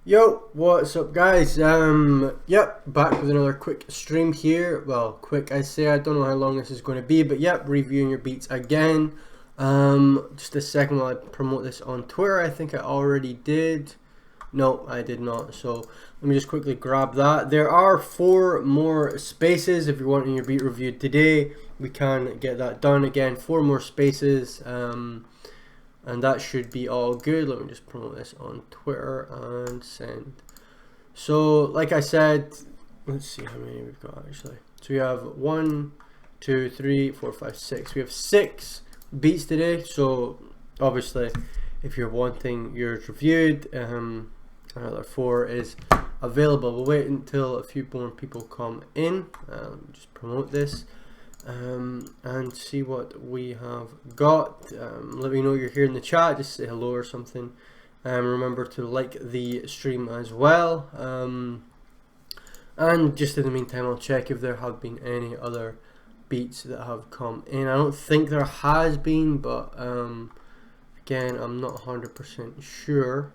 Yo, what's up guys? Yep, back with another quick stream here. Well, quick I say, I don't know how long this is going to be, but yep, reviewing your beats again. Just a second while I promote this on Twitter. I think I already did. No, I did not. So let me just quickly grab that. There are 4 more spaces if you're wanting your beat reviewed today. We can get that done again. 4 more spaces. And that should be all good. Let me just promote this on Twitter and send. So like I said, let's see how many we've got actually. So we have 1, 2, 3, 4, 5, 6. We have 6 beats today. So obviously if you're wanting yours reviewed, another 4 is available. We'll wait until a few more people come in. Just promote this. And see what we have got. Let me know you're here in the chat, just say hello or something. Remember to like the stream as well. And just in the meantime, I'll check if there have been any other beats that have come in. I don't think there has been, but again, I'm not 100% sure.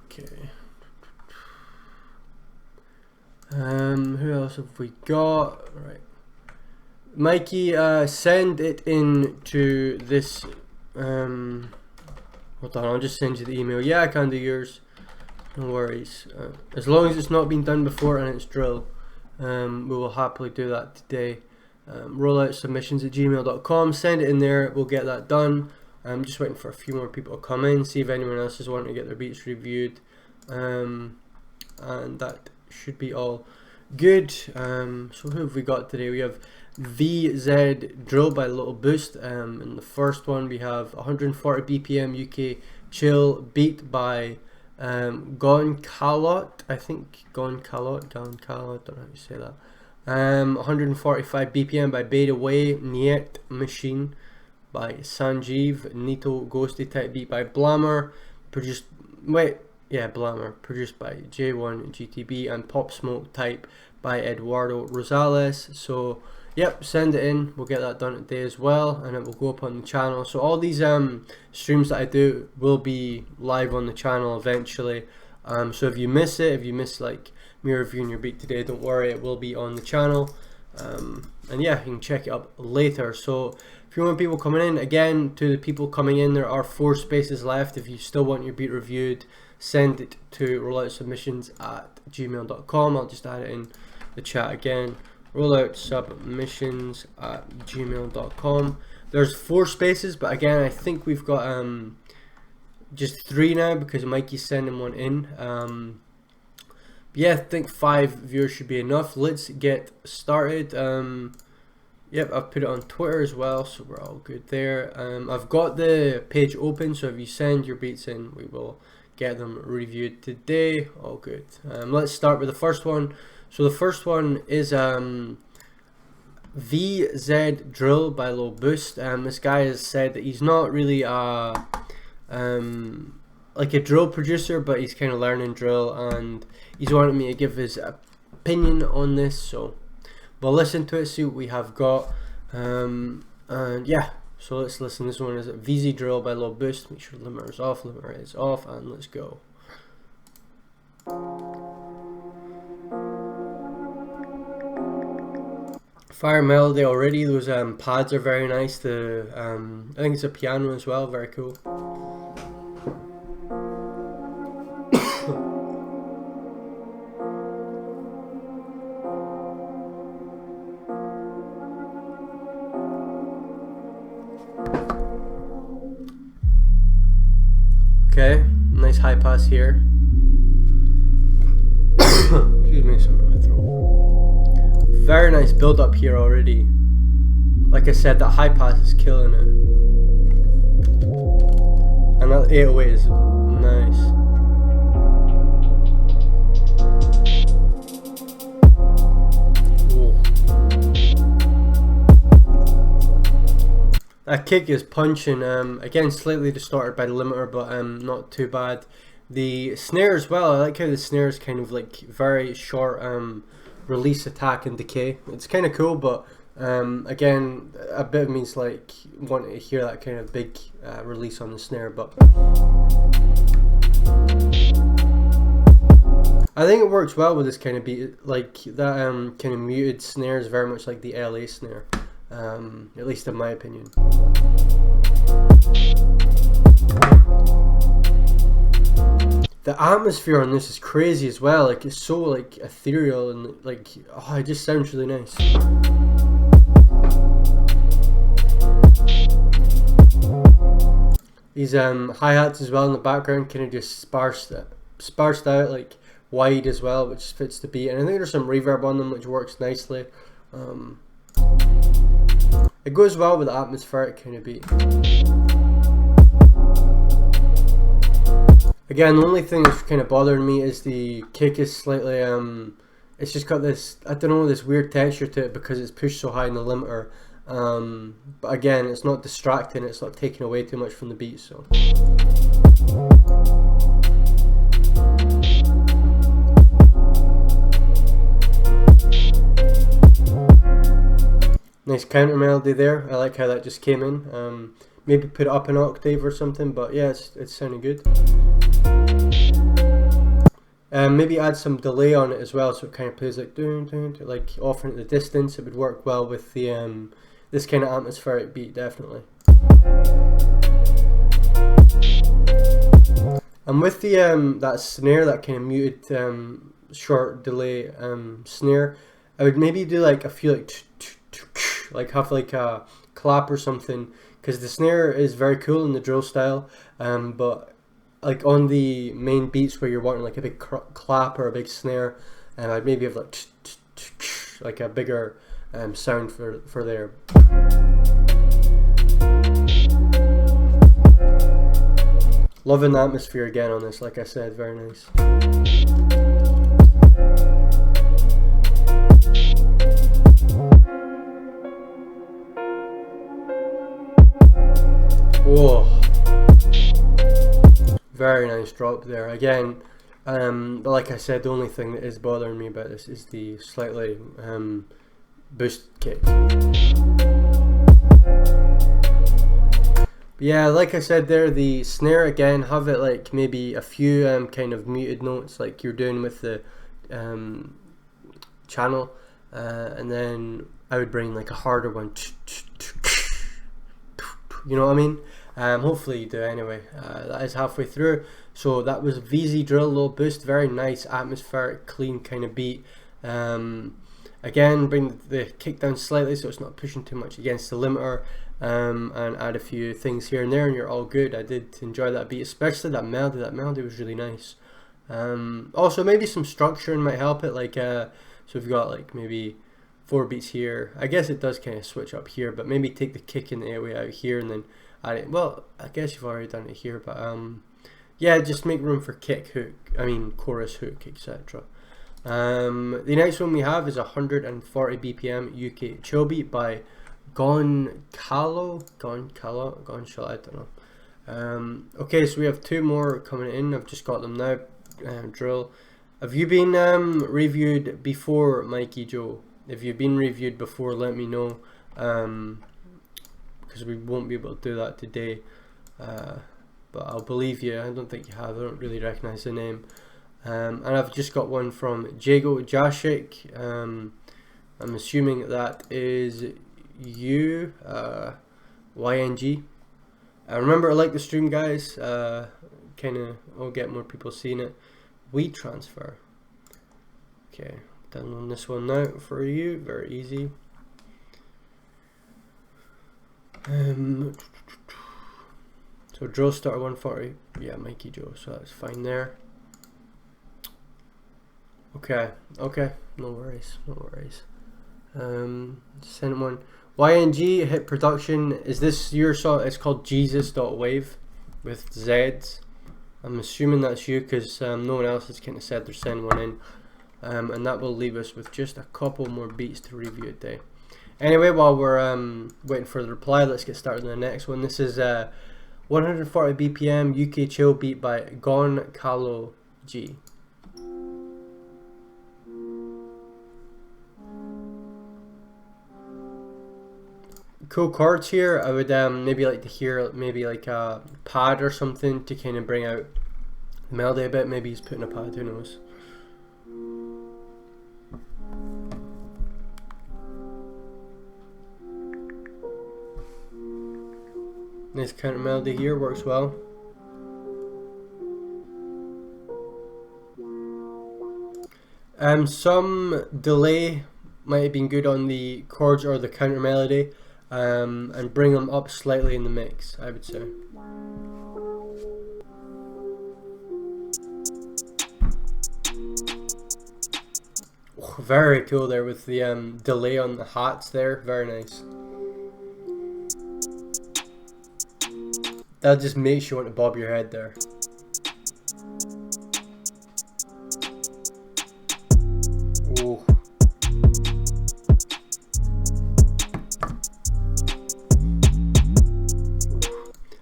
Okay. Who else have we got? Right, Mikey, send it in to this. Hold on, I'll just send you the email. Yeah, I can do yours. No worries. As long as it's not been done before and it's drill, we will happily do that today. Rxllout@gmail.com. Send it in there. We'll get that done. I'm just waiting for a few more people to come in, see if anyone else is wanting to get their beats reviewed, and that should be all good. So who have we got today? We have VZ Drill by Little Boost. In the first one we have 140 BPM UK Chill beat by Gon Calot. I think Gon Calot, don't know how you say that. 145 BPM by Beta Way Niet Machine by Sanjeev. Nito Ghosty type beat by Blammer. Blammer, produced by J1 GTB, and Pop Smoke type by Eduardo Rosales. So yep, send it in, we'll get that done today as well, and it will go up on the channel. So all these streams that I do will be live on the channel eventually. So if you miss it, if you miss like me reviewing your beat today, don't worry, it will be on the channel. And yeah, you can check it up later. So if you want people coming in, again, to the people coming in, there are 4 spaces left. If you still want your beat reviewed, send it to rolloutsubmissions@gmail.com. I'll just add it in the chat again. Rolloutsubmissions@gmail.com. There's 4 spaces, but again, I think we've got just 3 now because Mikey's sending one in. Yeah, I think 5 viewers should be enough. Let's get started. Yep, I've put it on Twitter as well, so we're all good there. I've got the page open, so if you send your beats in, we will get them reviewed today. All good. Let's start with the first one. So the first one is VZ Drill by Low Boost. This guy has said that he's not really like a drill producer, but he's kind of learning drill, and he's wanted me to give his opinion on this. So we'll listen to it, see what we have got, and yeah. So let's listen. This one is VZ Drill by Low Boost. Make sure the limiter is off. Limiter is off, and let's go. Fire melody already. Those pads are very nice. The I think it's a piano as well. Very cool. Okay, nice high pass here. Excuse me, something in my throat. Very nice build up here already. Like I said, that high pass is killing it. And that 808 is nice. That kick is punching. Again, slightly distorted by the limiter, but not too bad. The snare as well, I like how the snare is kind of like very short release, attack and decay. It's kind of cool, but Again, a bit of me's like wanting to hear that kind of big release on the snare, but I think it works well with this kind of beat. Like that kind of muted snare is very much like the LA snare, at least in my opinion. The atmosphere on this is crazy as well. Like it's so like ethereal and like, oh, it just sounds really nice. These hi-hats as well in the background kind of just sparsed out, like wide as well, which fits the beat. And I think there's some reverb on them which works nicely. It goes well with the atmospheric kind of beat. Again, the only thing that's kind of bothering me is the kick is slightly, it's just got this, I don't know, this weird texture to it because it's pushed so high in the limiter. But again, it's not distracting, it's not taking away too much from the beat, so. Nice counter melody there, I like how that just came in. Maybe put it up an octave or something, but yeah, it's sounding good. Maybe add some delay on it as well, so it kind of plays like dun, dun, dun, like off into the distance. It would work well with the this kind of atmospheric beat, definitely. And with the that snare, that kind of muted short delay snare, I would maybe do like a few like have like a clap or something, because the snare is very cool in the drill style, but like on the main beats where you're wanting like a big clap or a big snare, and I'd maybe have like a bigger sound for there. Loving the atmosphere again on this, like I said, very nice. Whoa. Very nice drop there. Again, but like I said, the only thing that is bothering me about this is the slightly boost kick. But yeah, like I said there, the snare again, have it like maybe a few kind of muted notes like you're doing with the channel, and then I would bring like a harder one, you know what I mean? Hopefully you do anyway. That is halfway through. So that was VZ Drill, low boost, very nice, atmospheric, clean kind of beat. Again, bring the kick down slightly so it's not pushing too much against the limiter, and add a few things here and there, and you're all good. I did enjoy that beat, especially that melody. That melody was really nice. Also, maybe some structuring might help it. Like, so we've got like maybe 4 beats here. I guess it does kind of switch up here, but maybe take the kick and the 808 out here, and then add it. Well, I guess you've already done it here, but yeah, just make room for kick, hook, chorus, hook, etc. The next one we have is 140 BPM UK chill beat by Goncalo, I don't know. Okay, so we have 2 more coming in. I've just got them now. Drill. Have you been reviewed before, Mikey Joe? If you've been reviewed before, let me know, because we won't be able to do that today. But I'll believe you. I don't think you have. I don't really recognize the name. And I've just got one from Jago Jashik. I'm assuming that is you, YNG. Remember, I like the stream, guys. Kind of, I'll get more people seeing it. We transfer. Okay, download this one now for you. Very easy. So drill starter 140. Yeah, Mikey Joe. So that's fine there. Okay, no worries. Send one. YNG hit production. Is this your song? It's called Jesus.wave with Z's. I'm assuming that's you, because no one else has kind of said they're sending one in. And that will leave us with just a couple more beats to review today. Anyway, while we're waiting for the reply, let's get started on the next one. This is 140 BPM UK chill beat by Goncalo G. cool chords here. I would maybe like to hear maybe like a pad or something to kind of bring out the melody a bit. Maybe he's putting a pad, who knows. Nice counter melody here, works well. Some delay might have been good on the chords or the counter melody, and bring them up slightly in the mix, I would say. Oh, very cool there with the delay on the hats there, very nice. That just makes you want to bob your head there. Oh.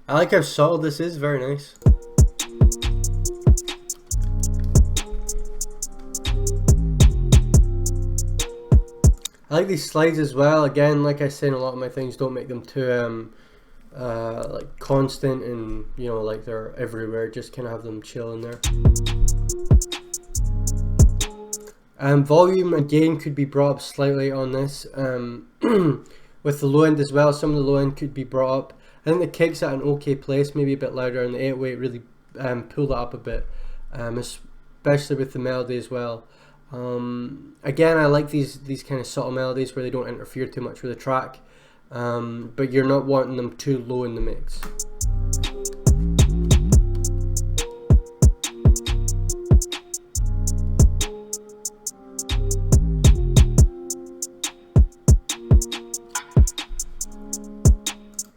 I like how subtle this is, very nice. I like these slides as well. Again, like I said in a lot of my things, don't make them too like constant and, you know, like they're everywhere. Just kind of have them chill in there. Volume again could be brought up slightly on this. With the low end as well, some of the low end could be brought up. I think the kick's at an okay place, maybe a bit louder, and the 808 really pulled it up a bit, especially with the melody as well. Again, I like these kind of subtle melodies where they don't interfere too much with the track, but you're not wanting them too low in the mix.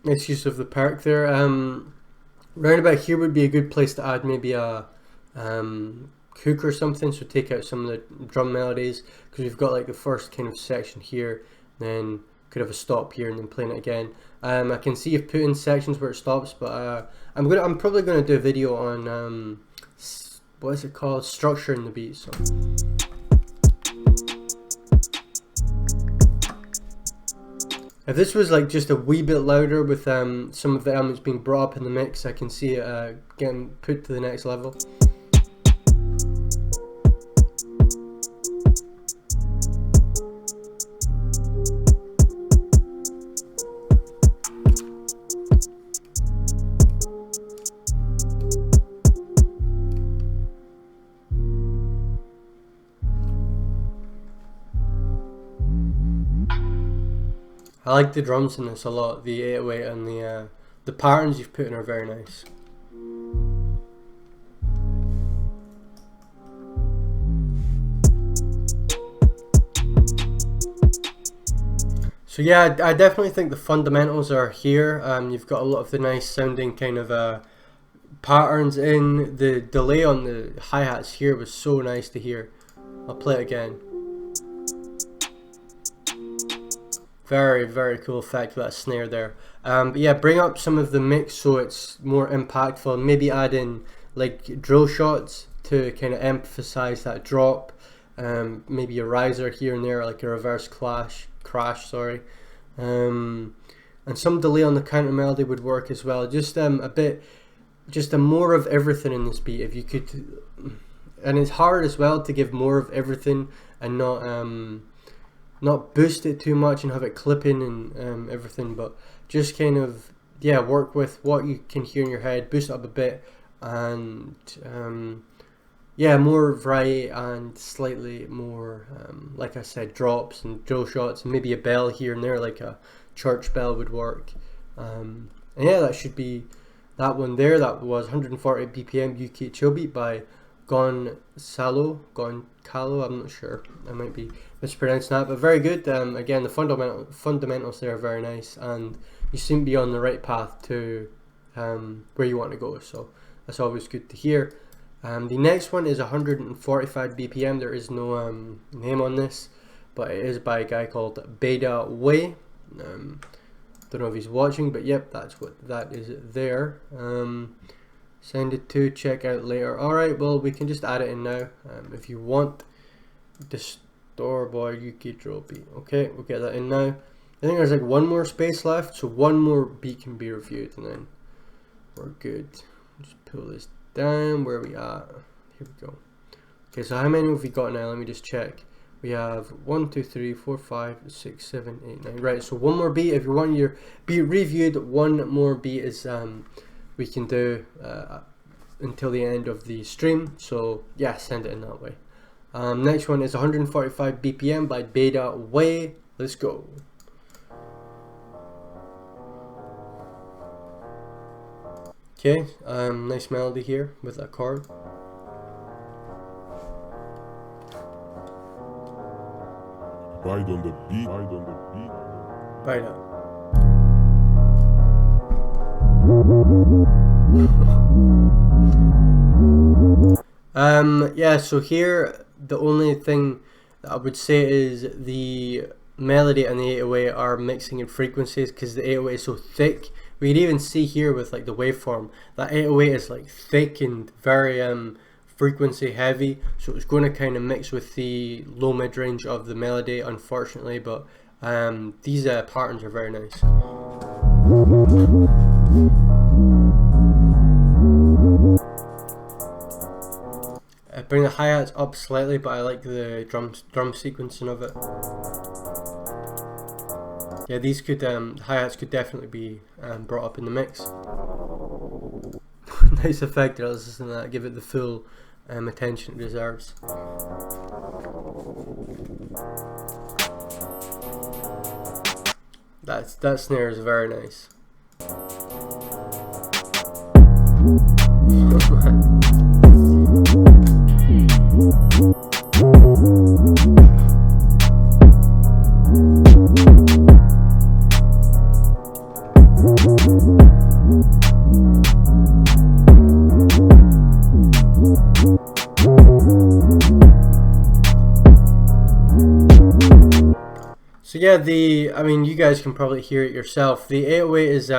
Nice use of the perk there. Round about here would be a good place to add maybe a hook or something, so take out some of the drum melodies, because we've got like the first kind of section here, then could have a stop here and then playing it again. I can see you've put in sections where it stops, but I'm probably gonna do a video on what is it called, structuring the beat. So if this was like just a wee bit louder with some of the elements being brought up in the mix, I can see it getting put to the next level. I like the drums in this a lot, the 808, and the patterns you've put in are very nice. So yeah, I definitely think the fundamentals are here. You've got a lot of the nice sounding kind of patterns in. The delay on the hi-hats here was so nice to hear. I'll play it again. Very, very cool effect with that snare there. But yeah, bring up some of the mix so it's more impactful. Maybe add in like drill shots to kind of emphasize that drop. Maybe a riser here and there, like a reverse crash, sorry. And some delay on the counter melody would work as well. Just a more of everything in this beat, if you could. And it's hard as well to give more of everything and not boost it too much and have it clipping and everything, but just kind of, yeah, work with what you can hear in your head, boost it up a bit, and yeah, more variety and slightly more, like I said, drops and drill shots, and maybe a bell here and there, like a church bell would work. And yeah, that should be that one there. That was 140 BPM UK chill beat by Gonçalo, I'm not sure, I might be mispronouncing that, but very good. Again, the fundamentals there are very nice, and you seem to be on the right path to where you want to go, so that's always good to hear. The next one is 145 BPM. There is no name on this, but it is by a guy called Beta Way. Don't know if he's watching, but yep, that's what that is there. Send it to, check out later. Alright, well, we can just add it in now if you want. The Store Boy UK drill beat. Okay, we'll get that in now. I think there's like one more space left, so one more beat can be reviewed and then we're good. Just pull this down. Where are we at? Here we go. Okay, so how many have we got now? Let me just check. We have 1, 2, 3, 4, 5, 6, 7, 8, 9. Right, so one more beat. If you want your beat reviewed, one more beat is we can do until the end of the stream. So yeah, send it in that way. Next one is 145 BPM by Beta Way. Let's go. Okay, nice melody here with a chord. Ride on the beat, ride on the beat. Right up. Yeah, so here the only thing that I would say is the melody and the 808 are mixing in frequencies because the 808 is so thick. We can even see here with like the waveform that 808 is like thick and very frequency heavy, so it's going to kind of mix with the low mid range of the melody, unfortunately, but these patterns are very nice. Bring the hi-hats up slightly, but I like the drum sequencing of it. Yeah, these could hi-hats could definitely be brought up in the mix. Nice effect. Let's listen to that. Give it the full attention it deserves. That snare is very nice. So yeah, I mean, you guys can probably hear it yourself. The 808 is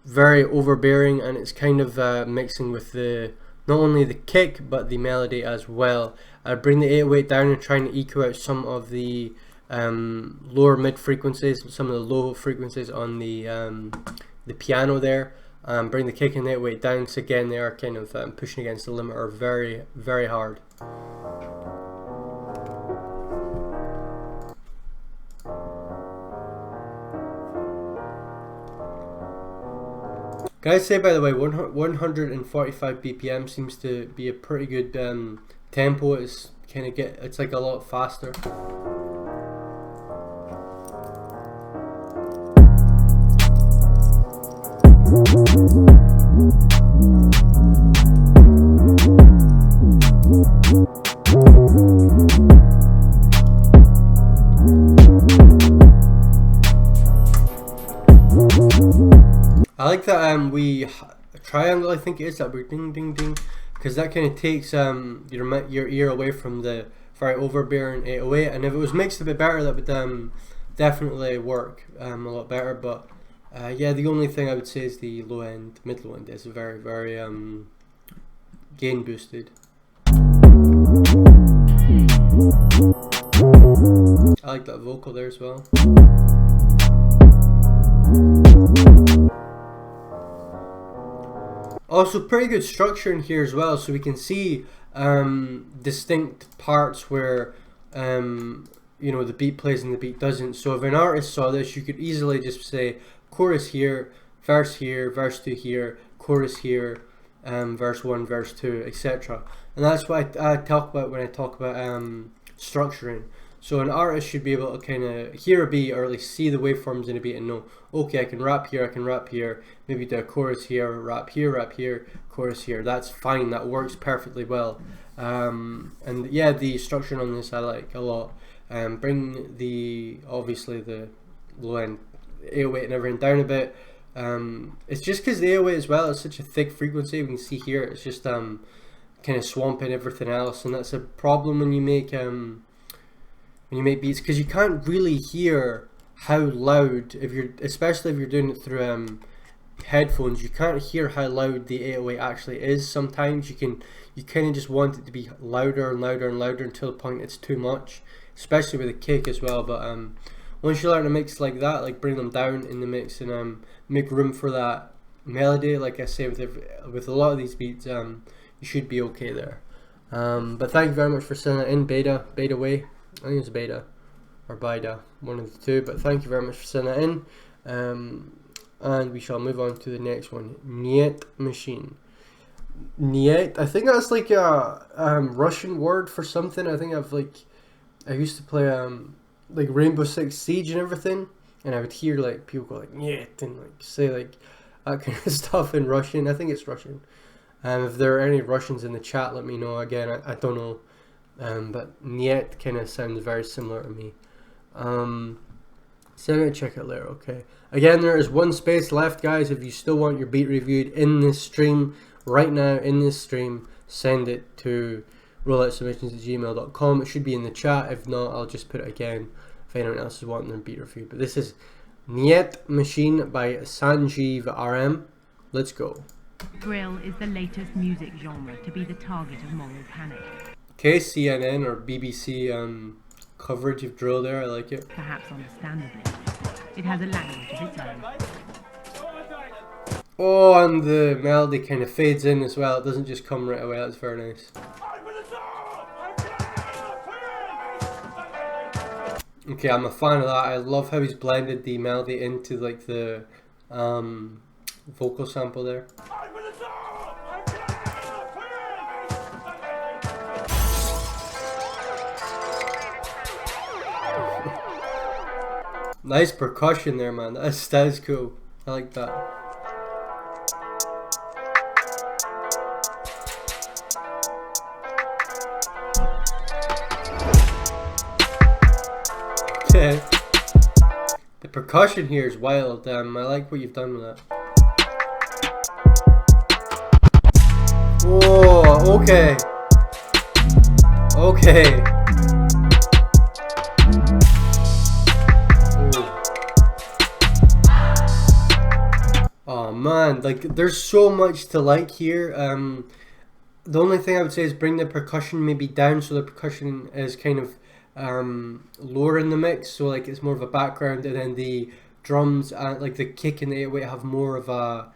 very overbearing, and it's kind of mixing with not only the kick but the melody as well. I bring the 808 down and trying to echo out some of the lower mid frequencies, some of the low frequencies on the piano there. Bring the kick and the 808 down, because again they are kind of pushing against the limiter very, very hard. Guys, say by the way, 145 BPM seems to be a pretty good tempo. It's it's like a lot faster. I like that we triangle, I think it is, that we're ding ding ding, because that kind of takes your ear away from the very overbearing 808, and if it was mixed a bit better that would definitely work a lot better. But yeah, the only thing I would say is the low end, mid low end is very, very gain boosted. I like that vocal there as well. Also, pretty good structure in here as well, so we can see distinct parts where you know, the beat plays and the beat doesn't. So if an artist saw this, you could easily just say chorus here, verse 2 here, chorus here, verse 1, verse 2, etc. And that's what I talk about when I talk about structuring. So an artist should be able to kind of hear a beat, or at least see the waveforms in a beat and know, okay, I can rap here, I can rap here, maybe do a chorus here, rap here, chorus here. That's fine, that works perfectly well. And yeah, the structuring on this I like a lot. Bring obviously the low end 808 and everything down a bit. It's just because the 808 as well is such a thick frequency. We can see here it's just kind of swamping everything else, and that's a problem when you make beats, because you can't really hear how loud, especially if you're doing it through headphones, you can't hear how loud the 808 actually is. Sometimes you kind of just want it to be louder and louder and louder until the point it's too much, especially with the kick as well. But once you learn to mix like that, like bring them down in the mix and make room for that melody, like I say with a lot of these beats, you should be okay there. But thank you very much for sending it in, Beta Way. I think it's Beta or Bida, one of the two. But thank you very much for sending it in. And we shall move on to the next one. Niet machine. Niet. I think that's like a Russian word for something. I think I used to play like Rainbow Six Siege and everything, and I would hear like people go like Niet and like say like that kind of stuff in Russian. I think it's Russian. If there are any Russians in the chat, let me know. Again, I don't know. But Niet kind of sounds very similar to me. So I'm going to check it later, okay. Again, there is one space left, guys. If you still want your beat reviewed in this stream, right now in this stream, send it to rolloutsubmissions@gmail.com. It should be in the chat. If not, I'll just put it again if anyone else is wanting their beat reviewed. But this is Niet Machine by Sanjeev RM. Let's go. Drill is the latest music genre to be the target of moral panic. Okay, CNN or BBC coverage of drill there. I like it. Perhaps understandably. It has a language of its own. Oh, and the melody kind of fades in as well. It doesn't just come right away. That's very nice. Okay, I'm a fan of that. I love how he's blended the melody into like the vocal sample there. Nice percussion there, man. That is cool. I like that. Okay. The percussion here is wild. I like what you've done with that. Oh, okay. Okay. Oh man, like there's so much to like here. The only thing I would say is bring the percussion maybe down so the percussion is kind of lower in the mix, so like it's more of a background, and then the drums and like the kick and the 808 have more of a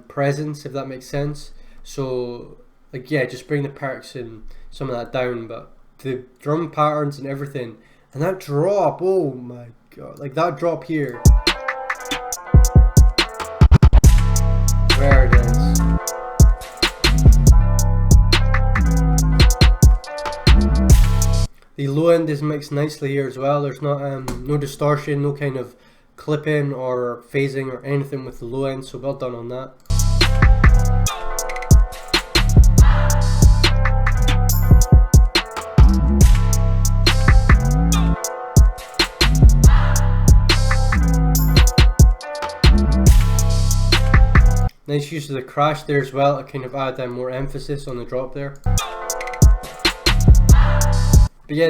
presence, if that makes sense. So like yeah, just bring the perks and some of that down, but the drum patterns and everything, and that drop, oh my god, like that drop here. Very nice. The low end is mixed nicely here as well. There's not no distortion, no kind of clipping or phasing or anything with the low end, so well done on that. Nice use of the crash there as well to kind of add more emphasis on the drop there. But yeah,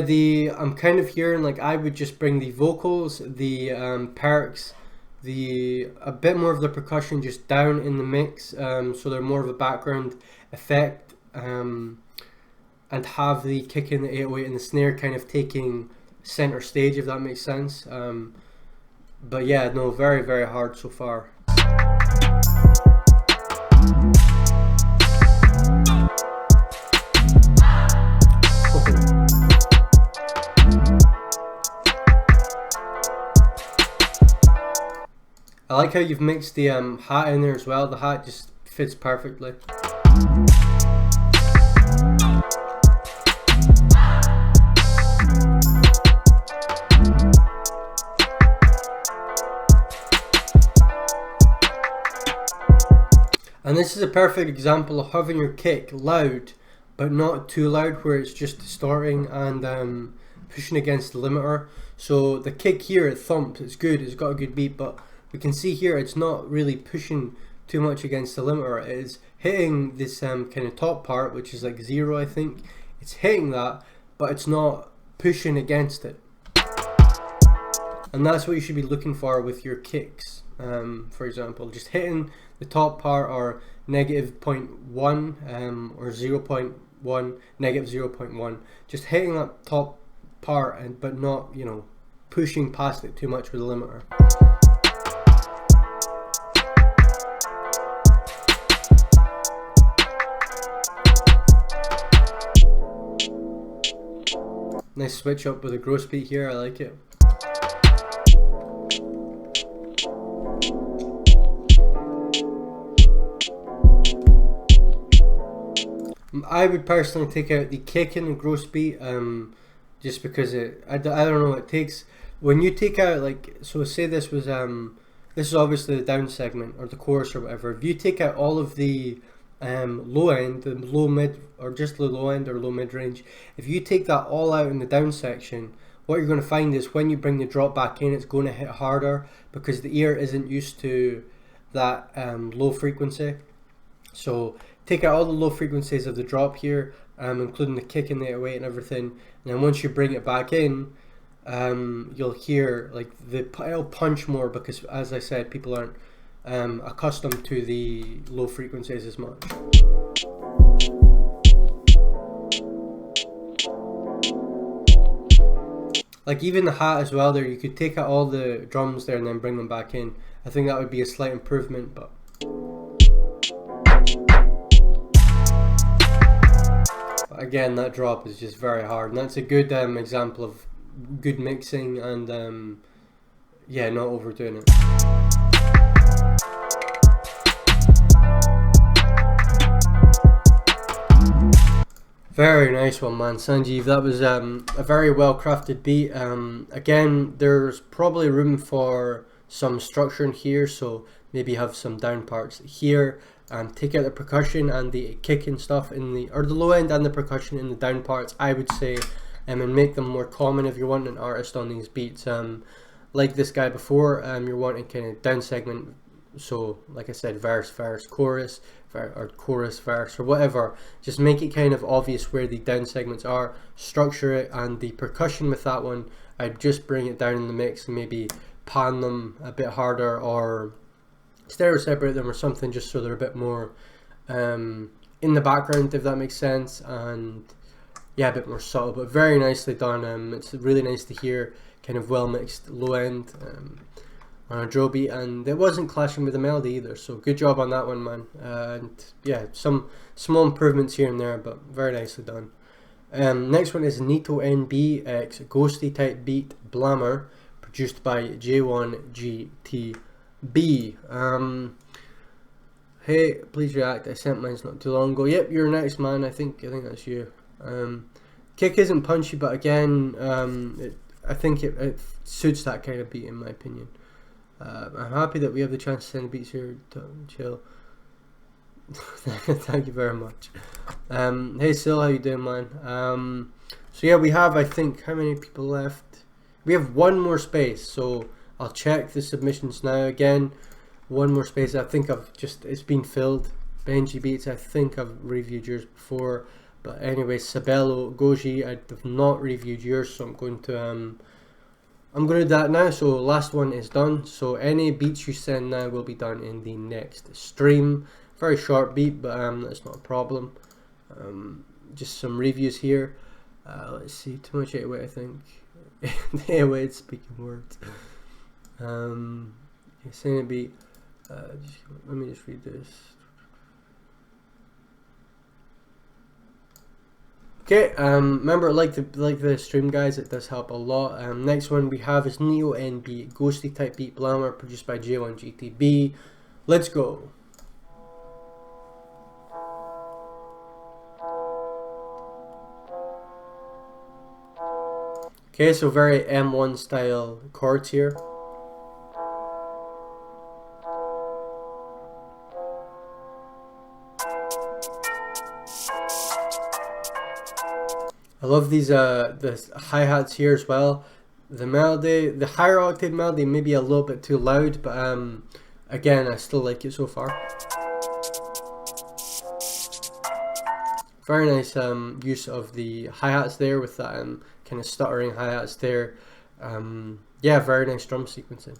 I'm kind of hearing like I would just bring the vocals, the perks, a bit more of the percussion just down in the mix, so they're more of a background effect, and have the kick in the 808 and the snare kind of taking center stage, if that makes sense. But yeah, no, very, very hard so far. I like how you've mixed the hat in there as well. The hat just fits perfectly. And this is a perfect example of having your kick loud, but not too loud where it's just distorting and pushing against the limiter. So the kick here, it thumps, it's good, it's got a good beat, but we can see here it's not really pushing too much against the limiter. It is hitting this kind of top part, which is like 0, I think. It's hitting that, but it's not pushing against it. And that's what you should be looking for with your kicks. For example, just hitting the top part, or -0.1 or 0.1, -0.1. Just hitting that top part, but not, you know, pushing past it too much with the limiter. Nice switch up with the gross beat here, I like it. I would personally take out the kick in the gross beat, just because I don't know, it takes, when you take out, like, so say this was, this is obviously the down segment, or the chorus or whatever. If you take out all of the low end, the low mid, or just the low end or low mid range, if you take that all out in the down section, what you're going to find is when you bring the drop back in, it's going to hit harder because the ear isn't used to that low frequency. So take out all the low frequencies of the drop here, including the kick and the 808 and everything, and then once you bring it back in, you'll hear like it'll punch more because, as I said, people aren't accustomed to the low frequencies as much. Like even the hat as well there, you could take out all the drums there and then bring them back in. I think that would be a slight improvement, but again, that drop is just very hard, and that's a good example of good mixing and yeah, not overdoing it. Very nice one, man, Sanjeev. That was a very well crafted beat. Again, there's probably room for some structure in here, so maybe have some down parts here, and take out the percussion and the kick and stuff in the, or the low end and the percussion in the down parts, I would say, and make them more common if you're wanting an artist on these beats. Like this guy before, you're wanting kind of down segment, so like I said, verse, verse, chorus, or chorus, verse, or whatever. Just make it kind of obvious where the down segments are, structure it, and the percussion with that one, I'd just bring it down in the mix and maybe pan them a bit harder, or stereo separate them or something, just so they're a bit more in the background, if that makes sense, and yeah, a bit more subtle, but very nicely done. It's really nice to hear kind of well mixed low end on a drill beat, and it wasn't clashing with the melody either, so good job on that one, man. And yeah, some small improvements here and there, but very nicely done. Next one is Nito NB X Ghosty Type Beat Blammer, produced by J1GTB. Hey, please react, I sent mine not too long ago. Yep, you're next, man. I think that's you. Kick isn't punchy, but again, I think it suits that kind of beat, in my opinion. I'm happy that we have the chance to send beats here to chill. Thank you very much. Hey Sil, how you doing, man? So yeah, we have, I think, how many people left? We have one more space, so I'll check the submissions now. Again, one more space. I think it's been filled. Benji Beats, I think I've reviewed yours before, but anyway, Sabello, Goji, I have not reviewed yours, so I'm going to do that now. So last one is done, so any beats you send now will be done in the next stream. Very short beat, but that's not a problem. Just some reviews here. Let's see, too much 808, I think. 808 speaking words. Send a beat. Let me just read this. Okay, remember, like the stream, guys, it does help a lot. Next one we have is Neo NB Ghosty Type Beat Blammer, produced by J1GTB. Let's go. Okay, so very M1 style chords here. I love these the hi-hats here as well. The melody, the higher octave melody, maybe a little bit too loud, but again, I still like it so far. Very nice use of the hi-hats there with that kind of stuttering hi-hats there. Yeah, very nice drum sequencing.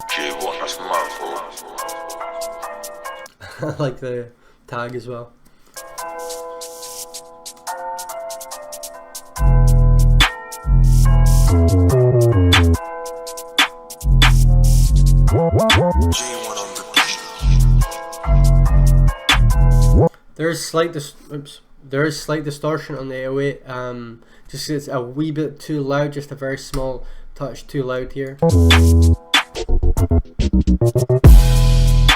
I like the tag as well. there is slight distortion on the 808. Just it's a wee bit too loud, just a very small touch too loud here.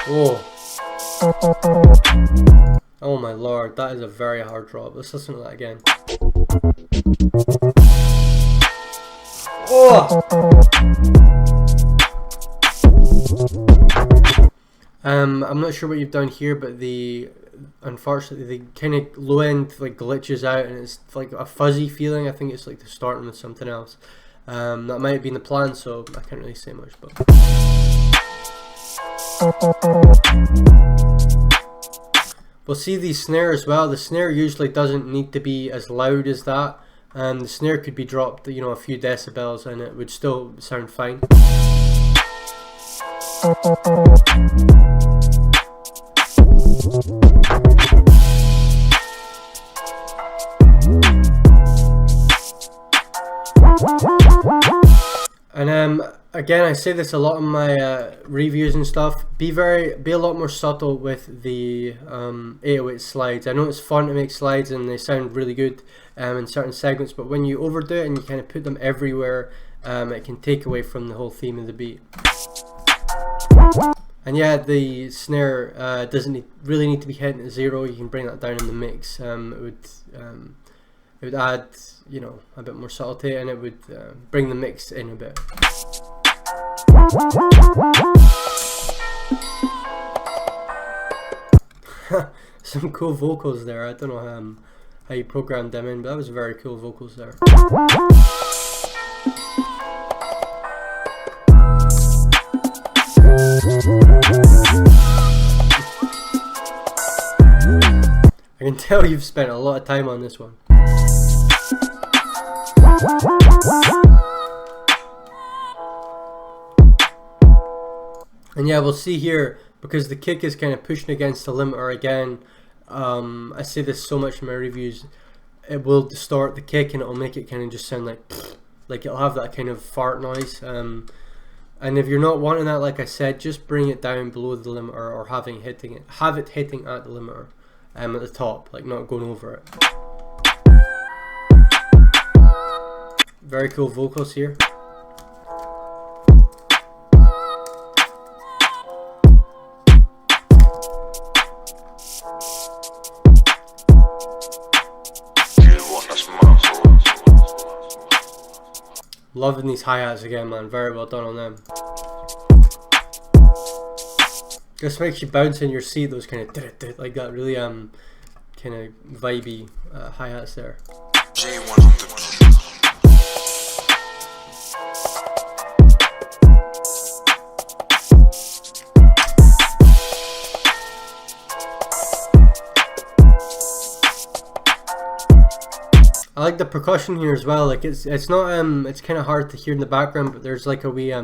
Oh. Oh my lord, that is a very hard drop. Let's listen to that again. Oh! I'm not sure what you've done here, but unfortunately the kind of low end like glitches out and it's like a fuzzy feeling. I think it's like starting with something else. That might have been the plan, so I can't really say much, but we'll see the snare as well. The snare usually doesn't need to be as loud as that. The snare could be dropped, you know, a few decibels and it would still sound fine. And again, I say this a lot in my reviews and stuff. Be a lot more subtle with the 808 slides. I know it's fun to make slides and they sound really good in certain segments, but when you overdo it and you kind of put them everywhere, it can take away from the whole theme of the beat. And yeah, the snare doesn't really need to be hitting at 0. You can bring that down in the mix. It would add, you know, a bit more subtlety, and it would bring the mix in a bit. Some cool vocals there. I don't know how you programmed them in, but that was very cool vocals there. I can tell you've spent a lot of time on this one. And yeah, we'll see here, because the kick is kind of pushing against the limiter again. I say this so much in my reviews, it will distort the kick and it'll make it kind of just sound like it'll have that kind of fart noise. And if you're not wanting that, like I said, just bring it down below the limiter, or have it hitting at the limiter at the top, like not going over it. Very cool vocals here. Loving these hi-hats again, man. Very well done on them. Just makes you bounce in your seat, those kind of like that, really kind of vibey hi-hats there. I like the percussion here as well. Like it's not it's kind of hard to hear in the background, but there's like a wee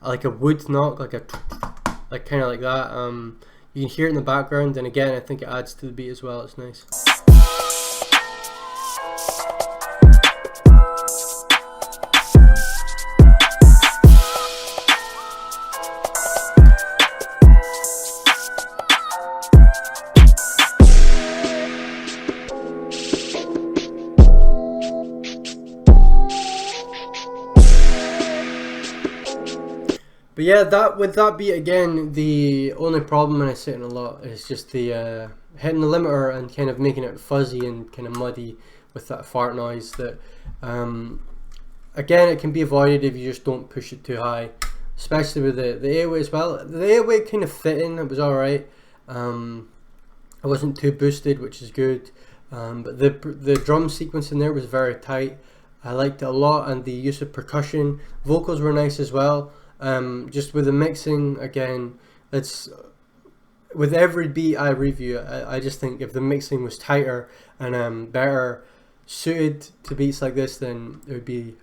like a wood knock, like kind of like that. You can hear it in the background, and again, I think it adds to the beat as well. It's nice. But yeah, with that beat again, the only problem, and I say it a lot, is just the hitting the limiter and kind of making it fuzzy and kind of muddy with that fart noise. That again, it can be avoided if you just don't push it too high, especially with the 808 as well. The 808 kind of fit in; it was all right. It wasn't too boosted, which is good. But the drum sequence in there was very tight. I liked it a lot, and the use of percussion, vocals were nice as well. Just with the mixing, again, it's with every beat I review, I just think if the mixing was tighter and better suited to beats like this, then it would be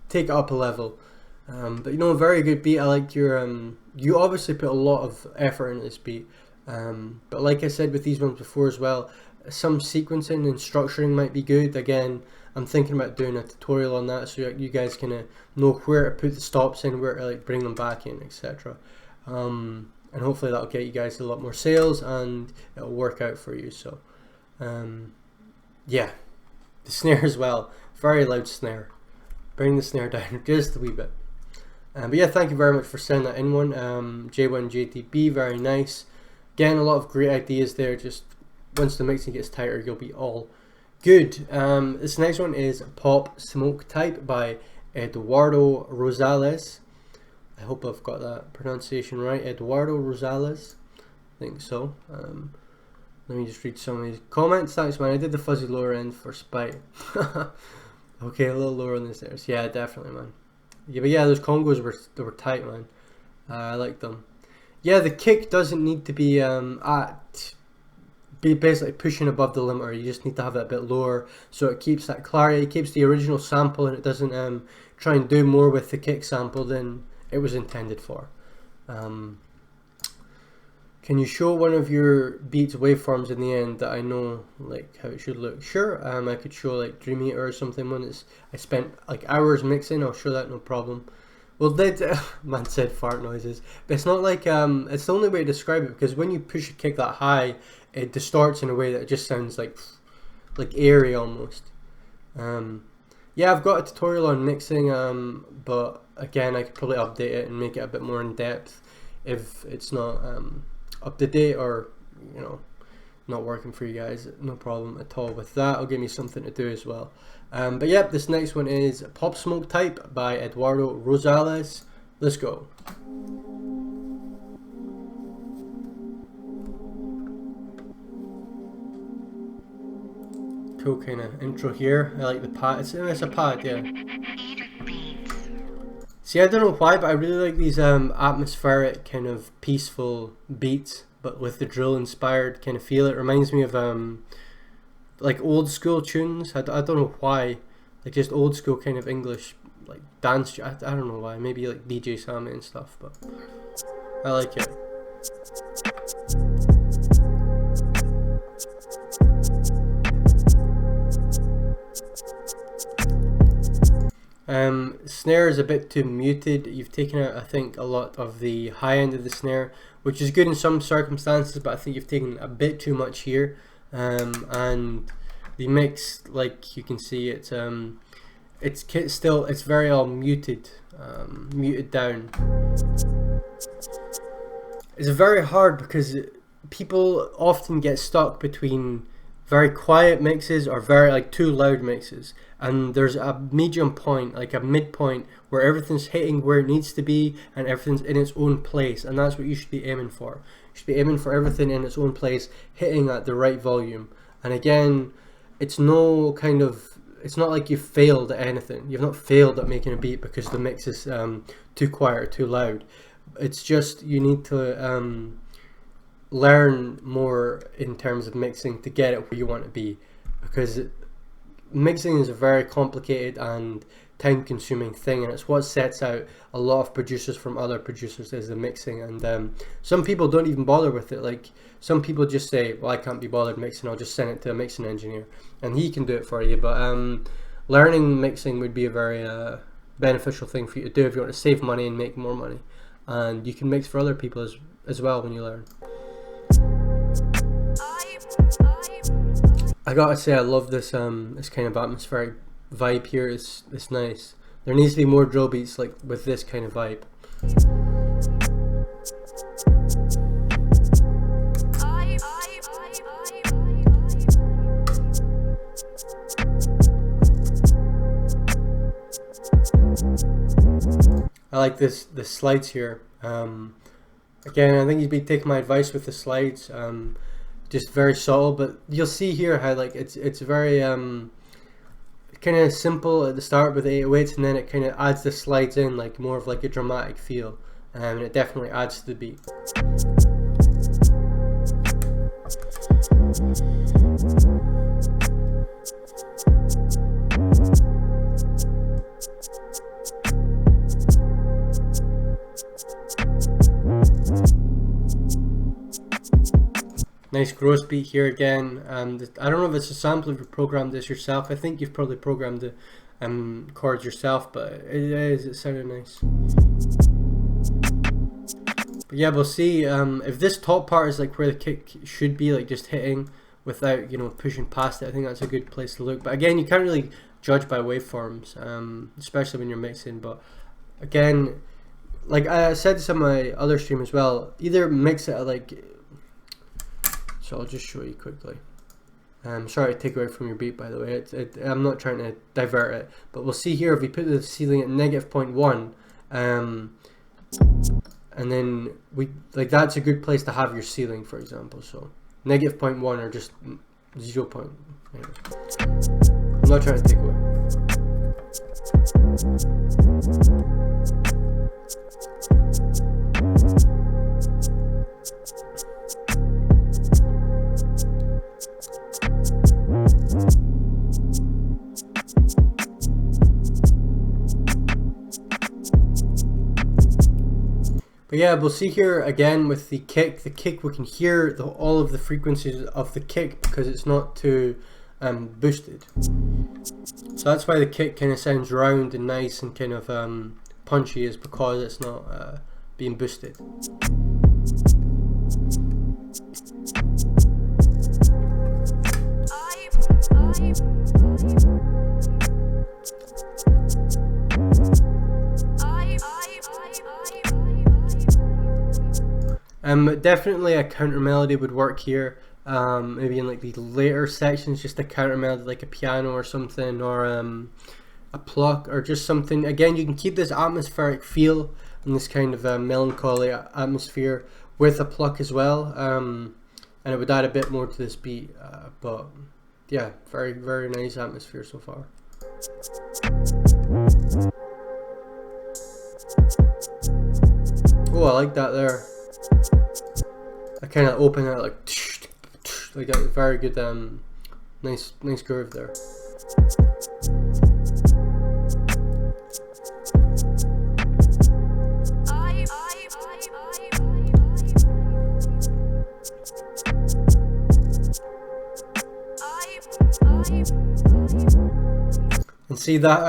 take it up a level. But you know, very good beat. I like your you obviously put a lot of effort into this beat, but like I said with these ones before as well, some sequencing and structuring might be good. Again, I'm thinking about doing a tutorial on that, so you guys can know where to put the stops in, where to like bring them back in, etc. and hopefully that'll get you guys a lot more sales and it'll work out for you. So yeah, the snare as well, very loud snare. Bring the snare down just a wee bit. But yeah, thank you very much for sending that in one. J1JTB, very nice. Again, a lot of great ideas there. Just once the mixing gets tighter, you'll be all good. This next one is Pop Smoke Type by Eduardo Rosales. I hope I've got that pronunciation right. Eduardo Rosales, I think so. Let me just read some of these comments. Thanks, man. I did the fuzzy lower end for spite. Okay, a little lower on the stairs. Yeah, definitely, man. Yeah, but yeah, those congos were tight, man. I like them. Yeah, the kick doesn't need to be be basically pushing above the limiter. You just need to have it a bit lower so it keeps that clarity, it keeps the original sample, and it doesn't try and do more with the kick sample than it was intended for. Can you show one of your beats waveforms in the end that I know like how it should look? Sure, I could show like Dream Eater or something when I spent like hours mixing. I'll show that, no problem. Well, man said fart noises, but it's not like it's the only way to describe it, because when you push a kick that high, it distorts in a way that it just sounds like airy almost. Yeah, I've got a tutorial on mixing, but again, I could probably update it and make it a bit more in depth if it's not up to date or not working for you guys. No problem at all with that. It'll give me something to do as well. But yep, this next one is Pop Smoke Type by Eduardo Rosales. Let's go. Cool kind of intro here. I like the pad. It's a pad, yeah. See, I don't know why, but I really like these atmospheric kind of peaceful beats, but with the drill inspired kind of feel. It reminds me of like old school tunes. I don't know why, like just old school kind of English like dance. I don't know why. Maybe like DJ Sammy and stuff, but I like it. Snare is a bit too muted. You've taken out, I think, a lot of the high end of the snare, which is good in some circumstances, but I think you've taken a bit too much here. And the mix, like you can see, it's very all muted, muted down. It's very hard because people often get stuck between very quiet mixes or very like too loud mixes, and there's a medium point, like a midpoint, where everything's hitting where it needs to be and everything's in its own place, and that's what you should be aiming for. You should be aiming for everything in its own place, hitting at the right volume. And again, it's not like you've failed at anything. You've not failed at making a beat because the mix is too quiet or too loud. It's just you need to learn more in terms of mixing to get it where you want to be, because mixing is a very complicated and time consuming thing, and it's what sets out a lot of producers from other producers is the mixing. And some people don't even bother with it. Like some people just say, well, I can't be bothered mixing, I'll just send it to a mixing engineer and he can do it for you. But learning mixing would be a very beneficial thing for you to do if you want to save money and make more money, and you can mix for other people as well when you learn. I gotta say, I love this this kind of atmospheric vibe here. It's nice. There needs to be more drill beats like with this kind of vibe. I like the slides here. Again, I think you'd be taking my advice with the slides. Just very subtle, but you'll see here how like it's very kind of simple at the start with the 808s, and then it kind of adds the slides in like more of like a dramatic feel, and it definitely adds to the beat. Nice gross beat here again. I don't know if it's a sample if you programmed this yourself. I think you've probably programmed the chords yourself, but it sounded nice. But yeah, we'll see if this top part is like where the kick should be, like just hitting without, you know, pushing past it. I think that's a good place to look. But again, you can't really judge by waveforms, especially when you're mixing. But again, like I said this on my other stream as well, either mix it at like, so I'll just show you quickly. Sorry to take away from your beat, by the way. I'm not trying to divert it, but we'll see here if we put the ceiling at -0.1, and then we like that's a good place to have your ceiling, for example. So -0.1 or just 0. Anyway. I'm not trying to take away. But yeah, we'll see here again with the kick. The kick, we can hear all of the frequencies of the kick because it's not too boosted. So that's why the kick kind of sounds round and nice and kind of punchy, is because it's not being boosted. Definitely a counter melody would work here. Maybe in like the later sections, just a counter melody like a piano or something, or a pluck or just something. Again, you can keep this atmospheric feel and this kind of melancholy atmosphere with a pluck as well, and it would add a bit more to this beat. But yeah, very, very nice atmosphere so far. Oh, I like that there. I kind of open it like that. Very good, nice groove there. And see that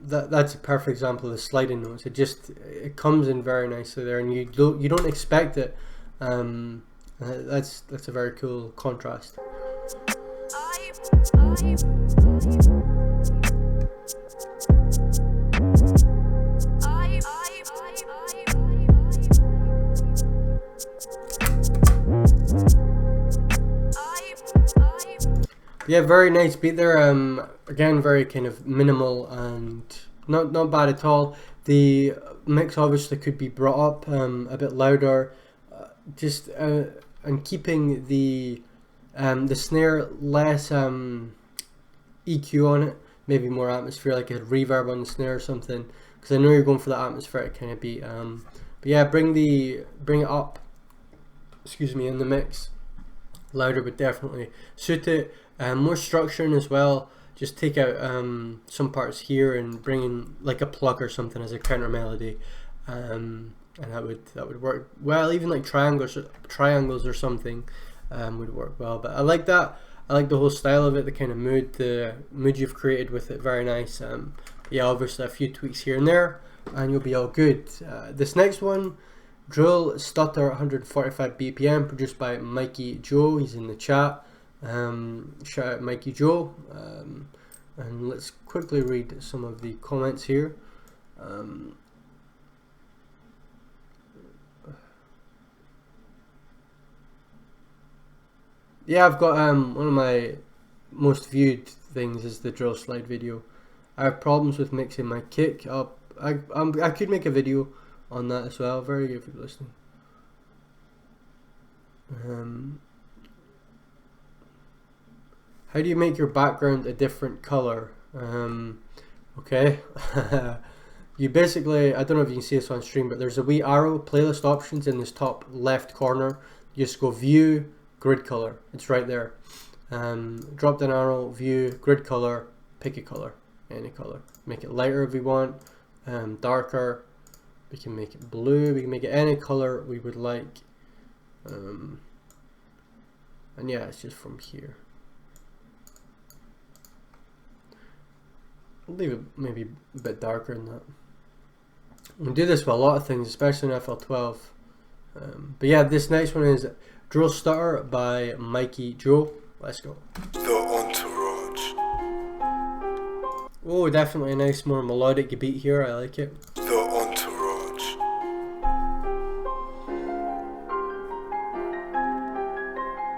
that's a perfect example of the sliding notes. It comes in very nicely there, and you don't expect it. That's a very cool contrast. Yeah, very nice beat there. Again, very kind of minimal and not bad at all. The mix obviously could be brought up a bit louder, and keeping the snare less EQ on it, maybe more atmosphere, like a reverb on the snare or something. Because I know you're going for that atmospheric kind of beat. But yeah, bring it up. Excuse me, in the mix. Louder would definitely suit it. More structuring as well. Just take out some parts here and bring in like a pluck or something as a counter melody, and that would work well. Even like triangles or something would work well. But I like that. I like the whole style of it, the kind of mood you've created with it. Very nice. Yeah, obviously a few tweaks here and there, and you'll be all good. This next one, Drill Stutter 145 BPM, produced by Mikey Joe. He's in the chat. Shout out Mikey Joe. And let's quickly read some of the comments here. Yeah, I've got one of my most viewed things is the drill slide video. I have problems with mixing my kick up. I could make a video on that as well. Very good for listening. How do you make your background a different color? Okay. You basically, I don't know if you can see this on stream, but there's a wee arrow, playlist options in this top left corner. You just go view, grid color. It's right there. Drop down arrow, view, grid color, pick a color, any color. Make it lighter if we want, darker. We can make it blue, we can make it any color we would like. And yeah, it's just from here. I'll leave it maybe a bit darker than that. We do this with a lot of things, especially in FL12. But yeah, this next one is Drill Stutter by Mikey Joe. Let's go. The Entourage. Oh, definitely a nice, more melodic beat here. I like it. The Entourage.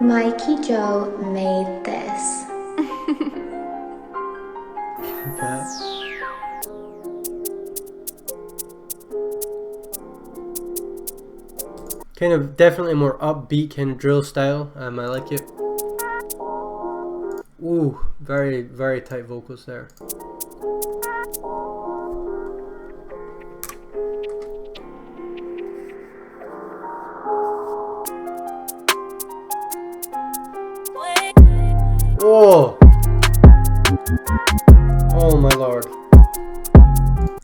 Mikey Joe made this. Yeah. Kind of definitely more upbeat kind of drill style. I like it. Ooh, very, very tight vocals there. Oh! Oh my lord.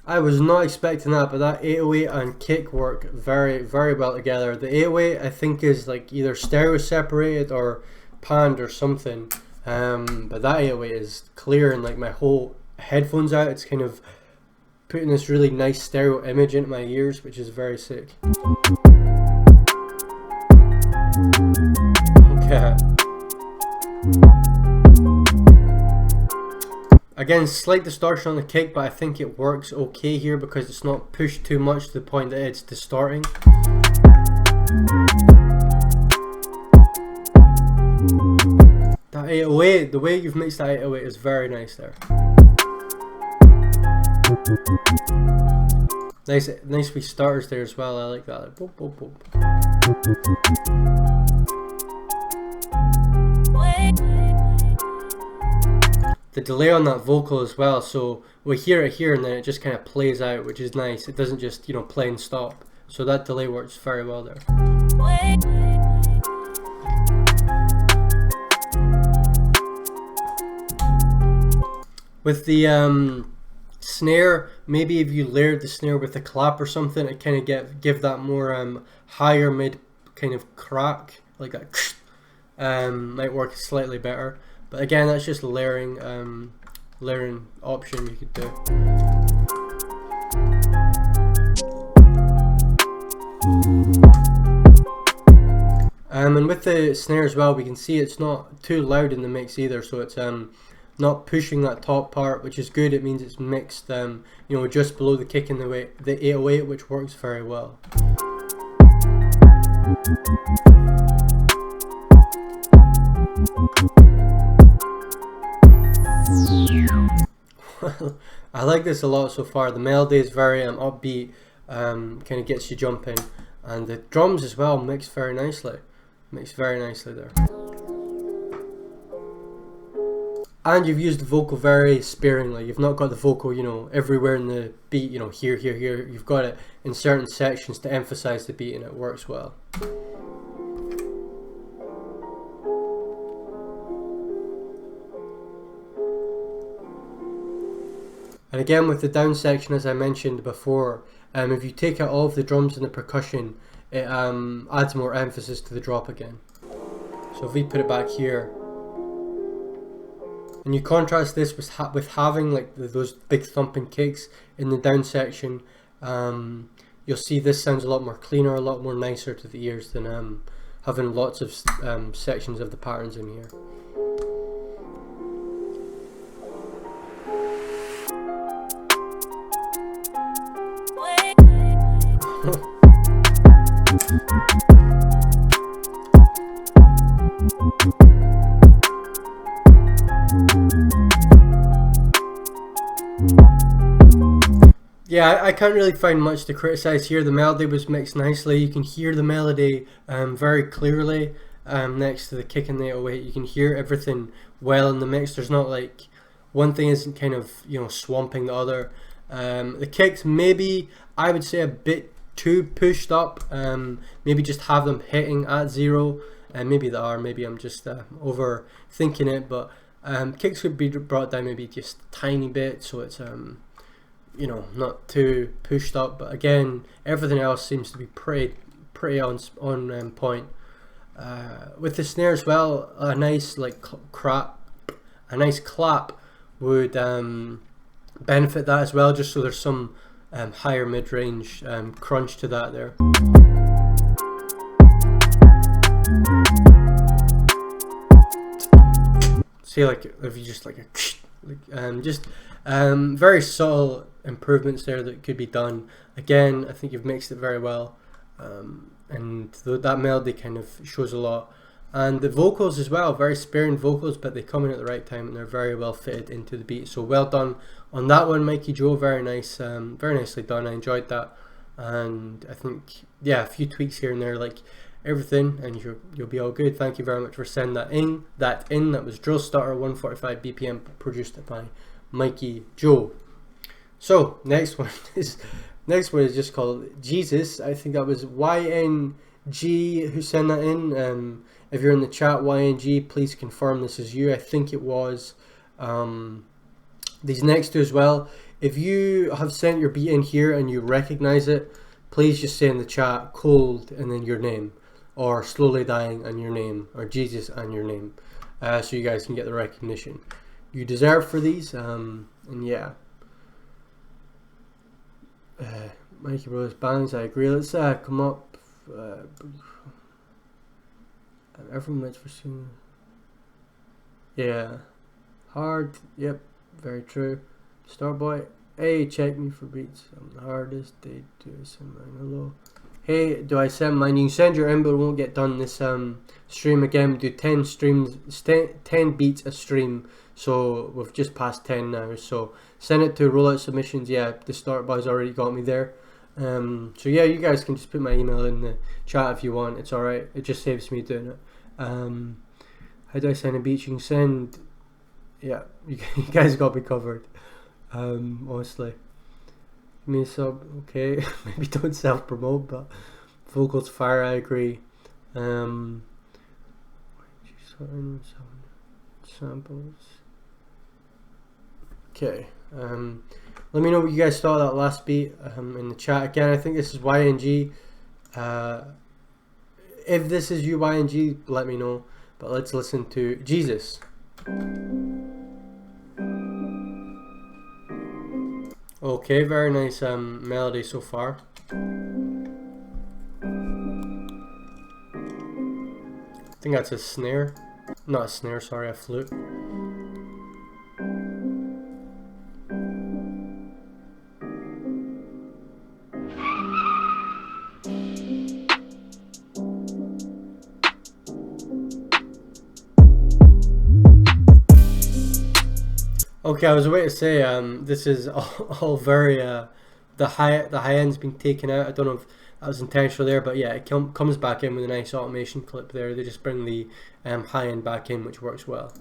I was not expecting that, but that 808 and kick work very, very well together. The 808 I think is like either stereo separated or panned or something. But that 808 is clearing like my whole headphones out. It's kind of putting this really nice stereo image into my ears, which is very sick. Okay. Again, slight distortion on the kick, but I think it works okay here because it's not pushed too much to the point that it's distorting. That 808, the way you've mixed that 808 is very nice there. Nice wee starters there as well. I like that. Like, boop, boop, boop. The delay on that vocal as well, so we hear it here and then it just kind of plays out, which is nice. It doesn't just, you know, play and stop. So that delay works very well there. With the snare, maybe if you layered the snare with a clap or something, it kind of give that more higher mid kind of crack, like that might work slightly better. But again, that's just layering option you could do. And with the snare as well, we can see it's not too loud in the mix either, so it's not pushing that top part, which is good. It means it's mixed, you know, just below the kick in the 808, which works very well. I like this a lot so far. The melody is very upbeat, kind of gets you jumping, and the drums as well mix very nicely. Mix very nicely there. And you've used the vocal very sparingly. You've not got the vocal, you know, everywhere in the beat, you know, here, here, here. You've got it in certain sections to emphasize the beat, and it works well. And again, with the down section, as I mentioned before, if you take out all of the drums and the percussion, it adds more emphasis to the drop again. So if we put it back here, and you contrast this with having like those big thumping kicks in the down section, you'll see this sounds a lot more cleaner, a lot more nicer to the ears than having lots of sections of the patterns in here. Yeah, I can't really find much to criticize here. The melody was mixed nicely. You can hear the melody very clearly next to the kick and the 808. You can hear everything well in the mix. There's not like one thing isn't kind of, you know, swamping the other. The kicks maybe I would say a bit too pushed up. Maybe just have them hitting at 0, and maybe they are. Maybe I'm just overthinking it, but kicks could be brought down maybe just a tiny bit, so it's you know, not too pushed up. But again, everything else seems to be pretty on point. With the snare as well, a nice like a nice clap would benefit that as well, just so there's some higher mid-range crunch to that there. say like if you just like very subtle improvements there that could be done. Again, I think you've mixed it very well, and that melody kind of shows a lot. And the vocals as well, very sparing vocals, but they come in at the right time and they're very well fitted into the beat. So well done on that one, Mikey Joe. Very nice, very nicely done. I enjoyed that, and I think a few tweaks here and there, like everything, and you'll be all good. Thank you very much for sending that in. That was Drill Starter 145 BPM, produced by Mikey Joe. So next one is just called Jesus. I think that was YNG who sent that in. If you're in the chat, YNG, please confirm this is you. I think it was. These next two as well. If you have sent your beat in here and you recognize it, please just say in the chat cold and then your name, or slowly dying and your name, or Jesus and your name, so you guys can get the recognition you deserve for these. And yeah, Mikey Bros Bangs, I agree. Let's come up. Everyone waits for soon. Yeah, hard. Yep, very true. Starboy, hey, check me for beats. I'm the hardest. They do some hello. Hey, do I send mine? You can send your in, but it won't get done this stream again. We do 10 streams, 10 beats a stream. So we've just passed 10 now. So send it to Rollout Submissions. Yeah, the start buzz already got me there. So yeah, you guys can just put my email in the chat if you want. It's alright. It just saves me doing it. How do I send a beat? You can send. Yeah, you guys got me covered. Honestly. Give me a sub, okay. Maybe don't self promote, but vocals fire, I agree. Samples. Okay. Let me know what you guys thought of that last beat in the chat. Again, I think this is YNG. If this is you, YNG, let me know. But let's listen to Jesus. Okay, very nice melody so far. I think that's a snare. Not a snare, sorry, a flute. Okay, I was about to say this is all very the high end's been taken out. I don't know if that was intentional there, but yeah, it comes back in with a nice automation clip there. They just bring the high end back in, which works well.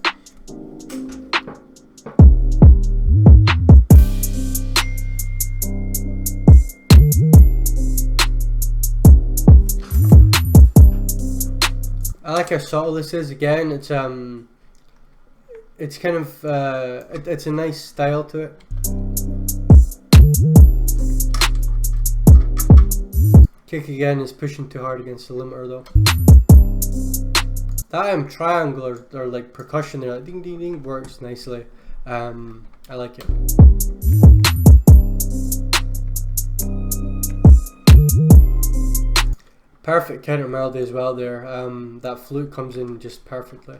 I like how subtle this is. Again, it's kind of it's a nice style to it. Kick again is pushing too hard against the limiter though. That triangle or like percussion there, like ding ding ding, works nicely. I like it. Perfect counter melody as well there. That flute comes in just perfectly.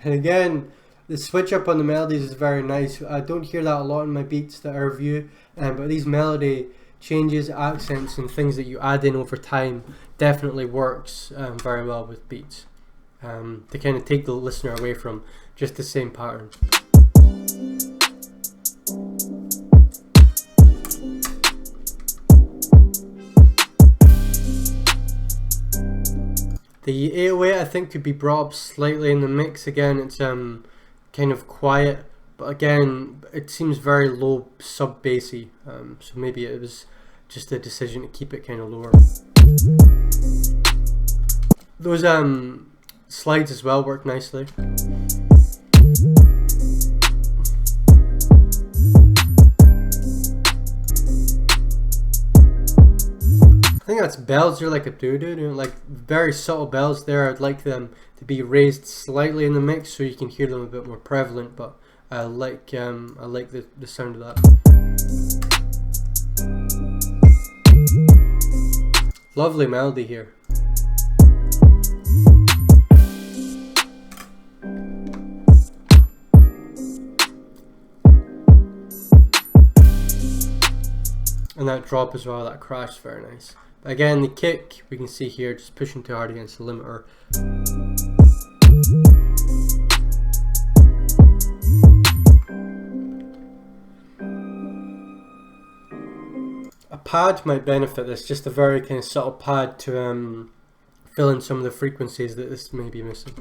And again, the switch up on the melodies is very nice. I don't hear that a lot in my beats that I review, but these melody changes, accents and things that you add in over time definitely works very well with beats, to kind of take the listener away from just the same pattern. The 808 I think could be brought up slightly in the mix. Again, it's kind of quiet, but again it seems very low sub bassy, so maybe it was just a decision to keep it kind of lower. Those slides as well work nicely. I think that's bells. They're like a doo-doo-doo, like very subtle bells there. I'd like them to be raised slightly in the mix so you can hear them a bit more prevalent, but I like the sound of that. Lovely melody here. And that drop as well, that crash, very nice. Again, the kick, we can see here, just pushing too hard against the limiter. A pad might benefit this, just a very kind of subtle pad to fill in some of the frequencies that this may be missing.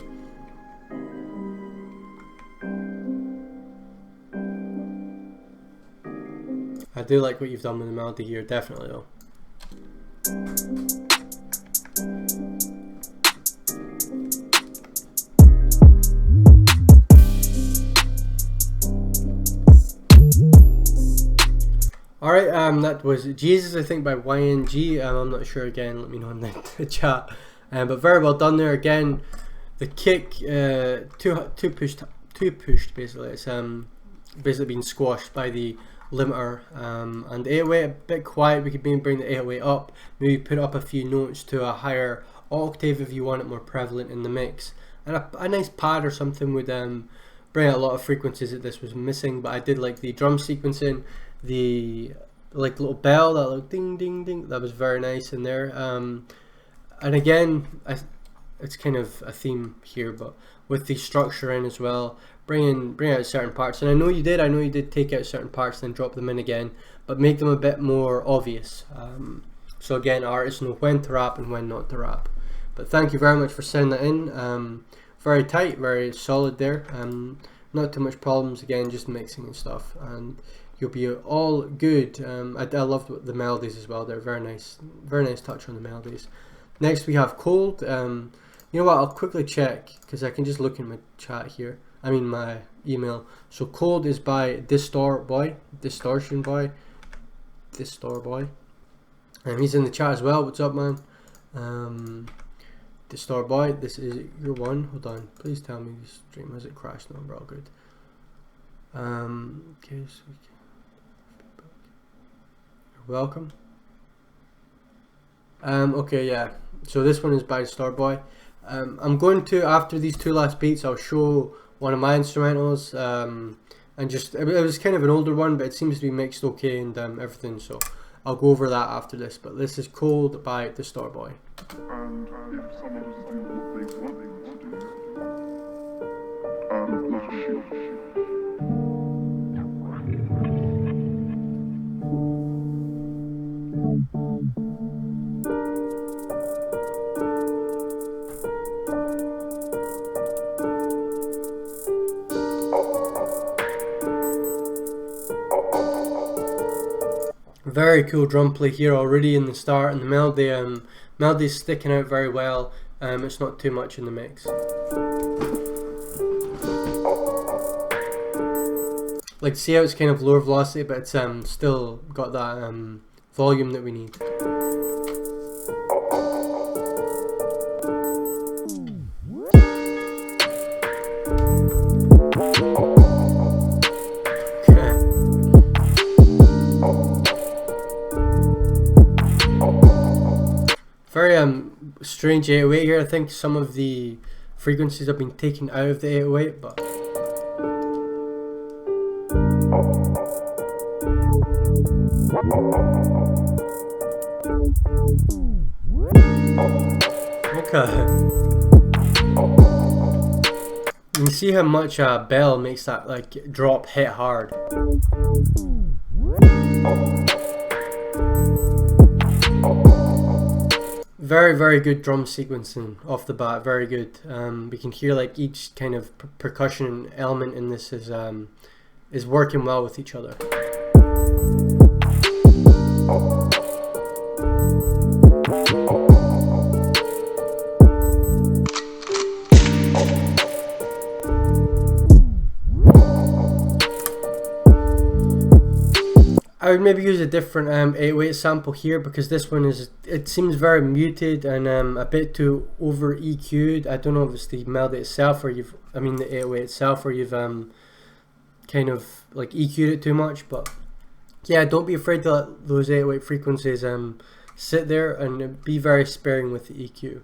I do like what you've done with the melody here, definitely though. Alright, that was Jesus, I think, by YNG. I'm not sure, again, let me know in the chat. But very well done there. Again, the kick, too pushed basically. It's basically being squashed by the limiter, and the 808 a bit quiet. We could maybe bring the 808 up, maybe put up a few notes to a higher octave if you want it more prevalent in the mix, and a nice pad or something would bring out a lot of frequencies that this was missing. But I did like the drum sequencing, the like little bell, that little ding ding ding, that was very nice in there. And again, it's kind of a theme here, but with the structure in as well, bring out certain parts. And I know you did take out certain parts and then drop them in again, but make them a bit more obvious, so again, artists know when to rap and when not to rap. But thank you very much for sending that in. Very tight, very solid there, not too much problems, again, just mixing and stuff, and you'll be all good. I loved the melodies as well. They're very nice touch on the melodies. Next we have Cold. You know what, I'll quickly check because I can just look in my chat here, I mean my email. So Cold is by Distortion Boy, and he's in the chat as well. What's up, man? Distor Boy, this is your one. Hold on, please tell me the stream has it crashed. No, we're all good. Okay, so we can you're welcome. Okay, yeah, so this one is by Distor Boy. I'm going to, after these two last beats, I'll show one of my instrumentals, and just it was kind of an older one, but it seems to be mixed okay and everything, so I'll go over that after this. But this is Cold by Distor Boy. And if someone was doing what they want to do, like a shit. Very cool drum play here already in the start, and the melody's sticking out very well. It's not too much in the mix. Like, see how it's kind of lower velocity, but it's still got that volume that we need. Very strange 808 here. I think some of the frequencies have been taken out of the 808, but okay. You can see how much bell makes that like drop hit hard. Very, very good drum sequencing off the bat, very good. We can hear like each kind of percussion element in this is working well with each other. I would maybe use a different 808 sample here, because this one it seems very muted and a bit too over EQ'd. I don't know if it's the melody itself or the 808 itself, or you've kind of like EQ'd it too much. But yeah, don't be afraid to let those 808 frequencies sit there, and be very sparing with the EQ.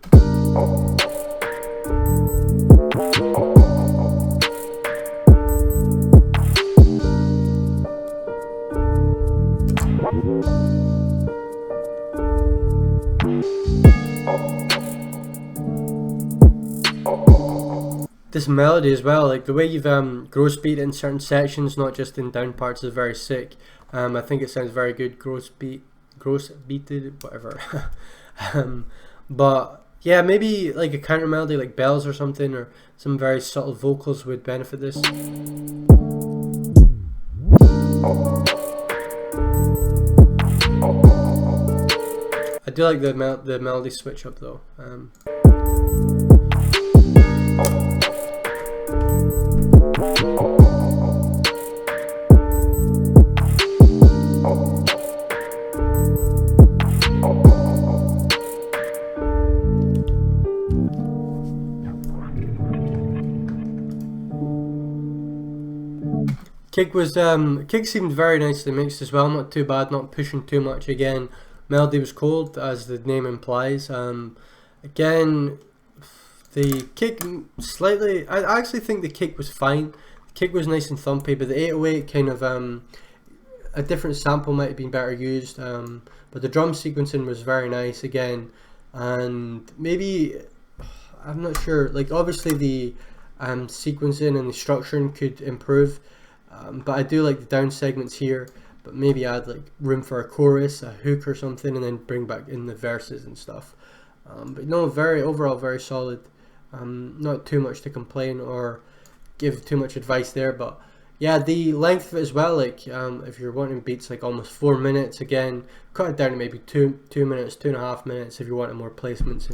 This melody as well, like the way you've gross beat in certain sections, not just in down parts, is very sick. I think it sounds very good, gross beated, whatever. But yeah, maybe like a counter melody like bells or something, or some very subtle vocals would benefit this. I do like the melody switch up though. Kick seemed very nicely mixed as well, not too bad, not pushing too much. Again, melody was cold, as the name implies. Again, the kick slightly, I actually think the kick was fine. The kick was nice and thumpy, but the 808 kind of, a different sample might have been better used. But the drum sequencing was very nice again, and maybe, I'm not sure, like obviously the sequencing and the structuring could improve. But I do like the down segments here, but maybe add like room for a chorus, a hook or something, and then bring back in the verses and stuff. But no, overall very solid. Not too much to complain or give too much advice there, but yeah, the length of it as well, like if you're wanting beats like almost 4 minutes, again, cut it down to maybe 2 minutes, 2.5 minutes if you're wanting more placements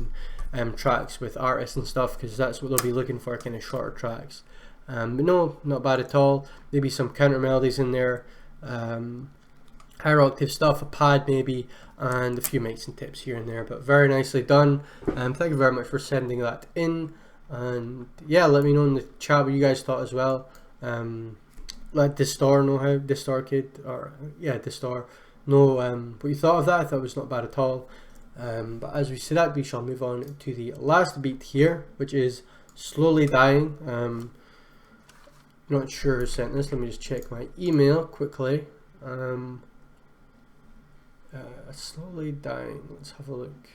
and tracks with artists and stuff, because that's what they'll be looking for, kind of shorter tracks. But no, not bad at all. Maybe some counter melodies in there, higher octave stuff, a pad maybe, and a few mixing tips here and there, but very nicely done. Thank you very much for sending that in, and yeah, let me know in the chat what you guys thought as well. Let Distor know how, Distor Kid, or yeah, Distor, know what you thought of that. I thought it was not bad at all. But as we see that, we shall move on to the last beat here, which is Slowly Dying. Not sure who sent this. Let me just check my email quickly. Slowly Dying. Let's have a look.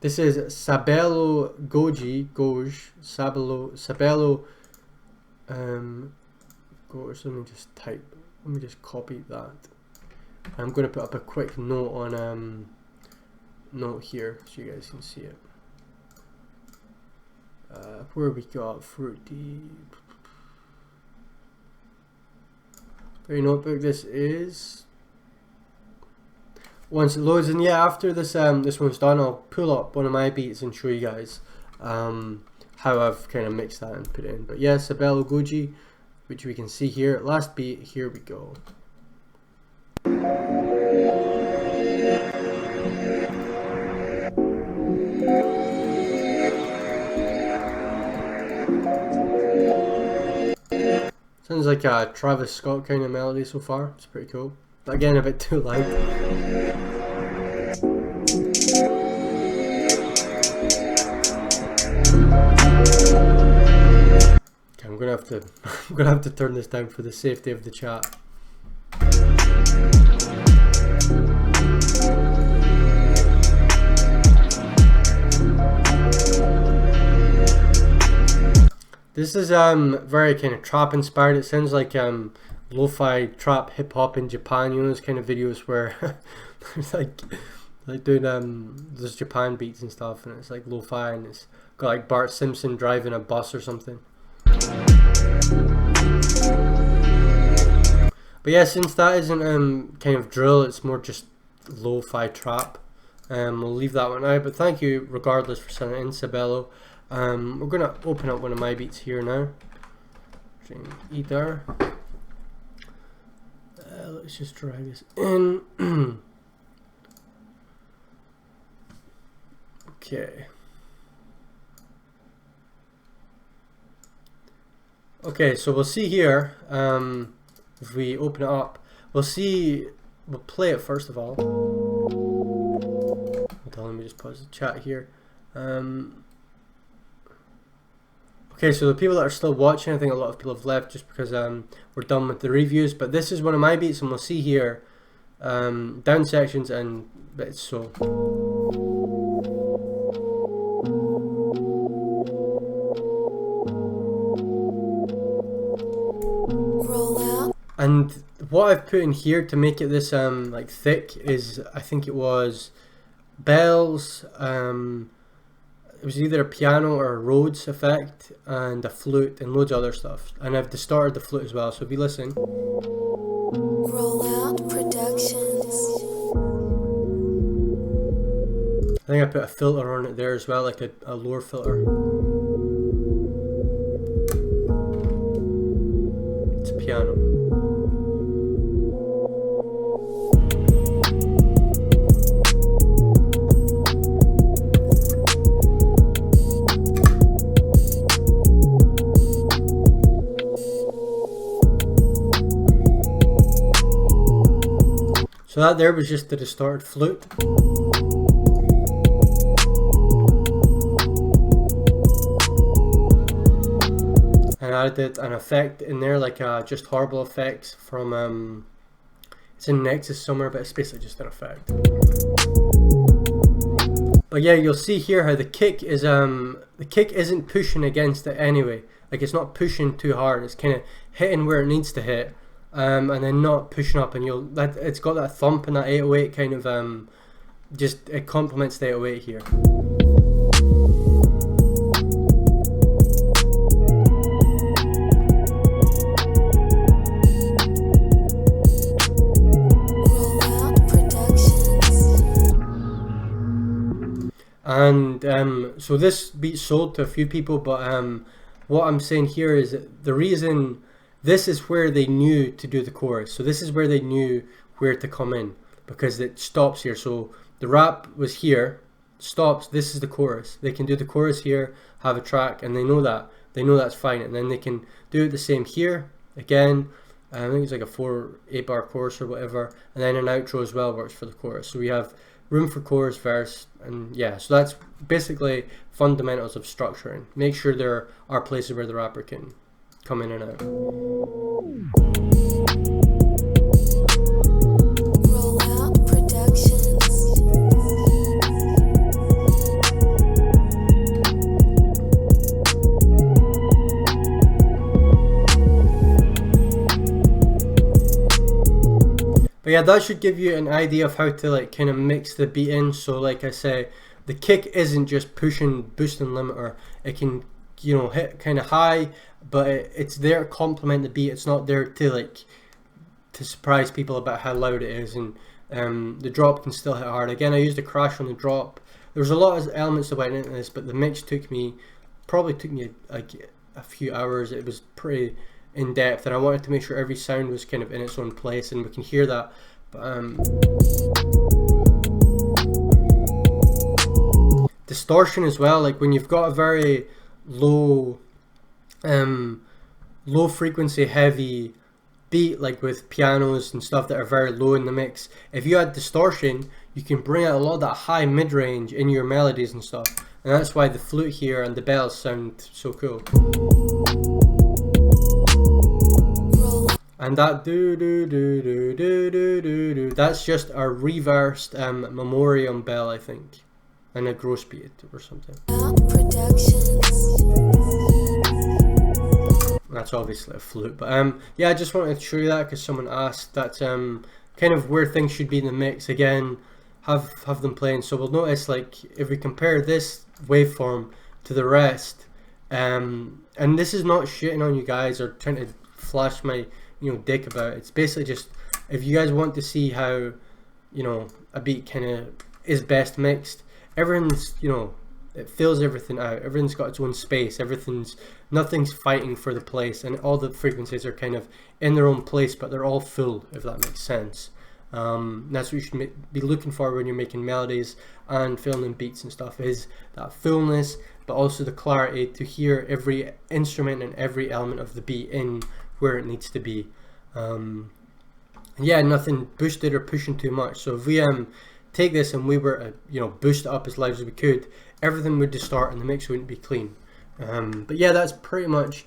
This is Sabelo Sabelo Goj. Let me just copy that. I'm going to put up a quick note on note here so you guys can see it. Where we got Fruity. Very notebook. This is once it loads, and yeah, after this this one's done, I'll pull up one of my beats and show you guys how I've kind of mixed that and put it in. But yeah, Sabelo Goji, which we can see here. Last beat. Here we go. Sounds like a Travis Scott kind of melody so far. It's pretty cool. But again, a bit too loud. Okay, I'm gonna have to turn this down for the safety of the chat. This is very kind of trap inspired. It sounds like lo-fi trap hip hop in Japan. You know, those kind of videos where there's like doing those Japan beats and stuff, and it's like lo-fi, and it's got like Bart Simpson driving a bus or something. But yeah, since that isn't kind of drill, it's more just lo-fi trap. We'll leave that one out. But thank you regardless for sending in, Sabelo. We're gonna open up one of my beats here now. Either. Let's just drag this in. Okay. Okay, so we'll see here, if we open it up, we'll play it first of all. Hold on, let me just pause the chat here. Okay, so the people that are still watching, I think a lot of people have left just because we're done with the reviews, but this is one of my beats, and we'll see here down sections and bits. So and what I've put in here to make it this like thick is, I think it was bells, it was either a piano or a Rhodes effect and a flute and loads of other stuff, and I've distorted the flute as well, so if you listen, Rxllout Productions. I think I put a filter on it there as well, like a lower filter. It's a piano. So that there was just the distorted flute. And I did an effect in there, like just horrible effects from it's in Nexus somewhere, but it's basically just an effect. But yeah, you'll see here how the kick is the kick isn't pushing against it anyway. Like, it's not pushing too hard, it's kind of hitting where it needs to hit. And then not pushing up, and it's got that thump and that 808 kind of just, it complements the 808 here. And so this beat sold to a few people, but what I'm saying here is that the reason, this is where they knew to do the chorus. So this is where they knew where to come in, because it stops here. So the rap was here, stops, this is the chorus. They can do the chorus here, have a track, and they know that. They know that's fine. And then they can do it the same here, again. I think it's like a 8 bar chorus or whatever. And then an outro as well works for the chorus. So we have room for chorus, verse, and yeah. So that's basically fundamentals of structuring. Make sure there are places where the rapper can come in and out. Rxllout Productions. But yeah, that should give you an idea of how to like kind of mix the beat in. So like I say, the kick isn't just pushing boost and limiter. It can, you know, hit kind of high, but it's there to complement the beat. It's not there to like to surprise people about how loud it is. And the drop can still hit hard. Again, I used a crash on the drop. There was a lot of elements that went into this, but the mix probably took me like a few hours. It was pretty in depth, and I wanted to make sure every sound was kind of in its own place, and we can hear that. But distortion as well, like when you've got a very low frequency heavy beat, like with pianos and stuff that are very low in the mix, if you add distortion, you can bring out a lot of that high mid-range in your melodies and stuff, and that's why the flute here and the bells sound so cool. And that do do do do do do do do, that's just a reversed memoriam bell, I think, and a gross beat or something. That's obviously a flute, but yeah, I just wanted to show you that because someone asked. That's kind of where things should be in the mix. Again, have them playing. So we'll notice, like, if we compare this waveform to the rest, and this is not shitting on you guys or trying to flash my dick about it. It's basically just, if you guys want to see how a beat kind of is best mixed, everything's it fills everything out, everything's got its own space, nothing's fighting for the place, and all the frequencies are kind of in their own place, but they're all full, if that makes sense. That's what you should be looking for when you're making melodies and filling in beats and stuff, is that fullness, but also the clarity to hear every instrument and every element of the beat in where it needs to be. Yeah, nothing boosted or pushing too much. So if we take this and we were boost it up as loud as we could, everything would distort and the mix wouldn't be clean. But yeah, that's pretty much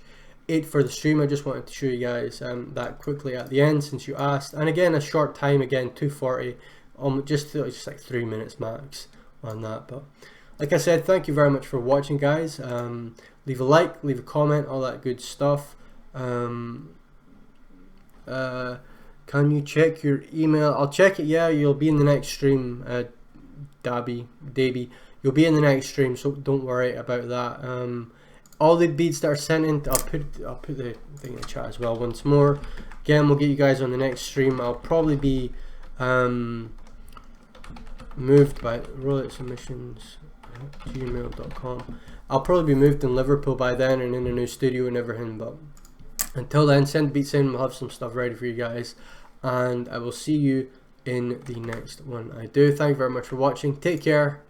it for the stream. I just wanted to show you guys that quickly at the end since you asked. And again, a short time, again 240, just like 3 minutes max on that. But like I said, thank you very much for watching, guys. Leave a like, leave a comment, all that good stuff. Can you check your email? I'll check it. Yeah, you'll be in the next stream, Davy. You'll be in the next stream, so don't worry about that. All the beats that are sent in, I'll put the thing in the chat as well once more. Again, we'll get you guys on the next stream. I'll probably be moved by Rxllout submissions gmail.com. I'll probably be moved in Liverpool by then and in a new studio and everything, but until then, send beats in. We'll have some stuff ready for you guys, and I will see you in the next one I do. Thank you very much for watching. Take care.